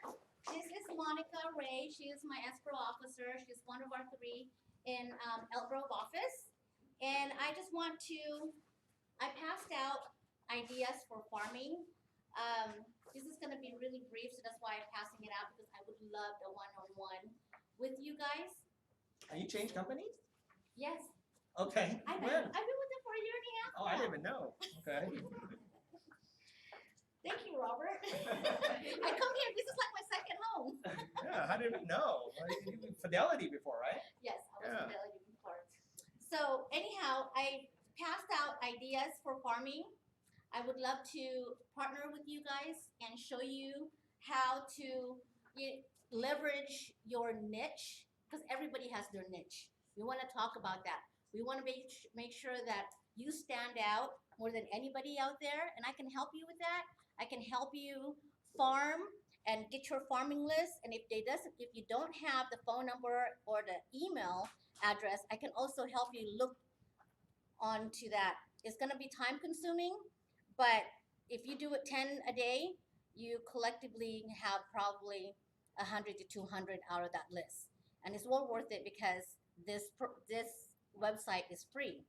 This is Monica Ray. She is my escrow officer. She's one of our 3 in Elk Grove office. And I just want to, I passed out ideas for farming. This is gonna be really brief, so that's why I'm passing it out, because I would love a one-on-one with you guys. Are you changed companies? Yes, Okay. I've been When? with them for a year and a half Oh, I now. didn't even know. Okay. Thank you, Robert. I come here, this is like my second home. Yeah, I didn't even know. You did Fidelity before, right? Yes, I was Yeah. Fidelity before. So anyhow, I passed out ideas for farming. I would love to partner with you guys and show you how to leverage your niche, because everybody has their niche. We want to talk about that. We want to make sure that you stand out more than anybody out there, and I can help you with that. I can help you farm and get your farming list, and if you don't have the phone number or the email address, I can also help you look onto that. It's gonna be time consuming, but if you do it 10 a day, you collectively have probably 100 to 200 out of that list. And it's well worth it, because this website is free,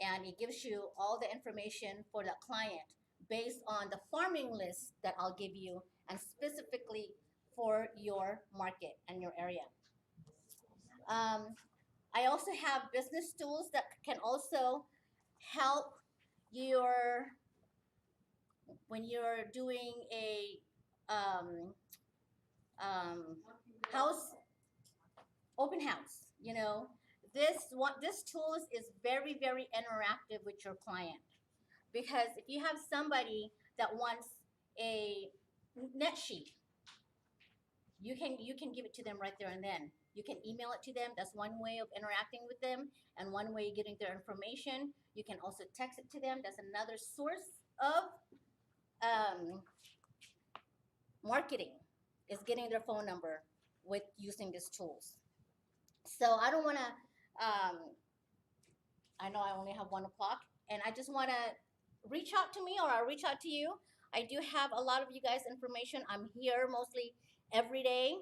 and it gives you all the information for the client based on the farming list that I'll give you, and specifically for your market and your area. I also have business tools that can also help your when you're doing a house open house, you know, this tool is very, very interactive with your client. Because if you have somebody that wants a net sheet, you can give it to them right there and then. You can email it to them. That's one way of interacting with them and one way of getting their information. You can also text it to them. That's another source of marketing, is getting their phone number with using these tools. So I don't want to. I know I only have 1 o'clock, and I just want to reach out to me, or I'll reach out to you. I do have a lot of you guys' information. I'm here mostly every day.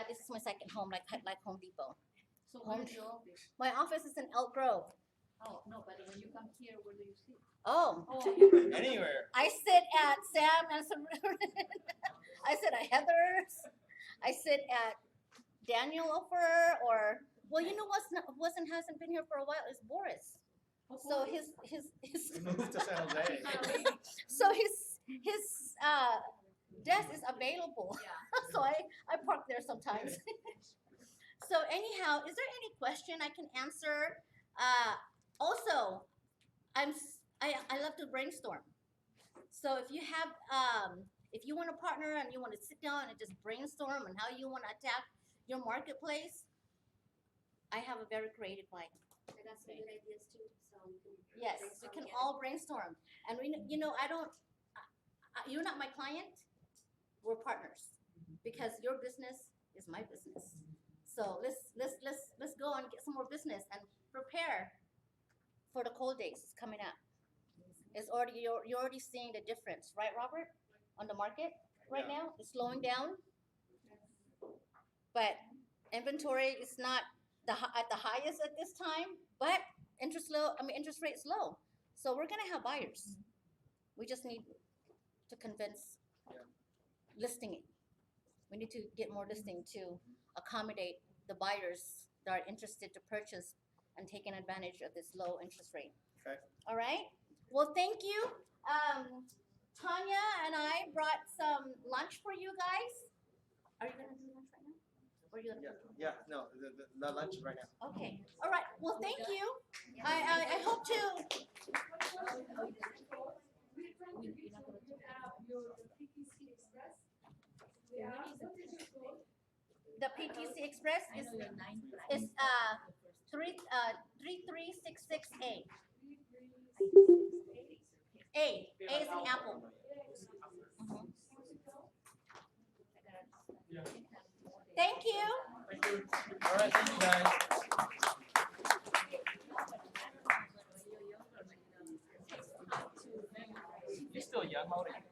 This is my second home, like Home Depot. So where's your office? My office is in Elk Grove. Oh, no, but when you come here, where do you sit? Oh, Anywhere. I sit at Sam and some. I sit at Heather's. I sit at Daniel Ofer, or well, you know hasn't been here for a while is Boris. So his We moved to San Jose. so his desk is available. So I park there sometimes. So anyhow, is there any question I can answer? Also, I love to brainstorm. So if you have if you want to partner and you want to sit down and just brainstorm on how you want to attack your marketplace, I have a very creative mind. I got some good ideas too, so we can. Yes, we brainstorm can together. all brainstorm. And you're not my client. We're partners, because your business is my business. So let's go and get some more business and prepare for the cold days coming up. You're already seeing the difference, right, Robert? On the market right now, it's slowing down. But inventory is not at the highest at this time, but interest rate's low. So we're gonna have buyers. We just need to convince listing it. We need to get more listing to accommodate the buyers that are interested to purchase and taking advantage of this low interest rate. Okay. All right. Well, thank you. Tanya and I brought some lunch for you guys. Are you gonna do lunch right now? Or are you gonna? Yeah. No, the lunch is right now. Okay. All right. Well, thank you. I hope to. The PTC Express is 3366A. A is an apple. Mhm. Thank you. All right. Thank you, guys. You're still young. How old are you?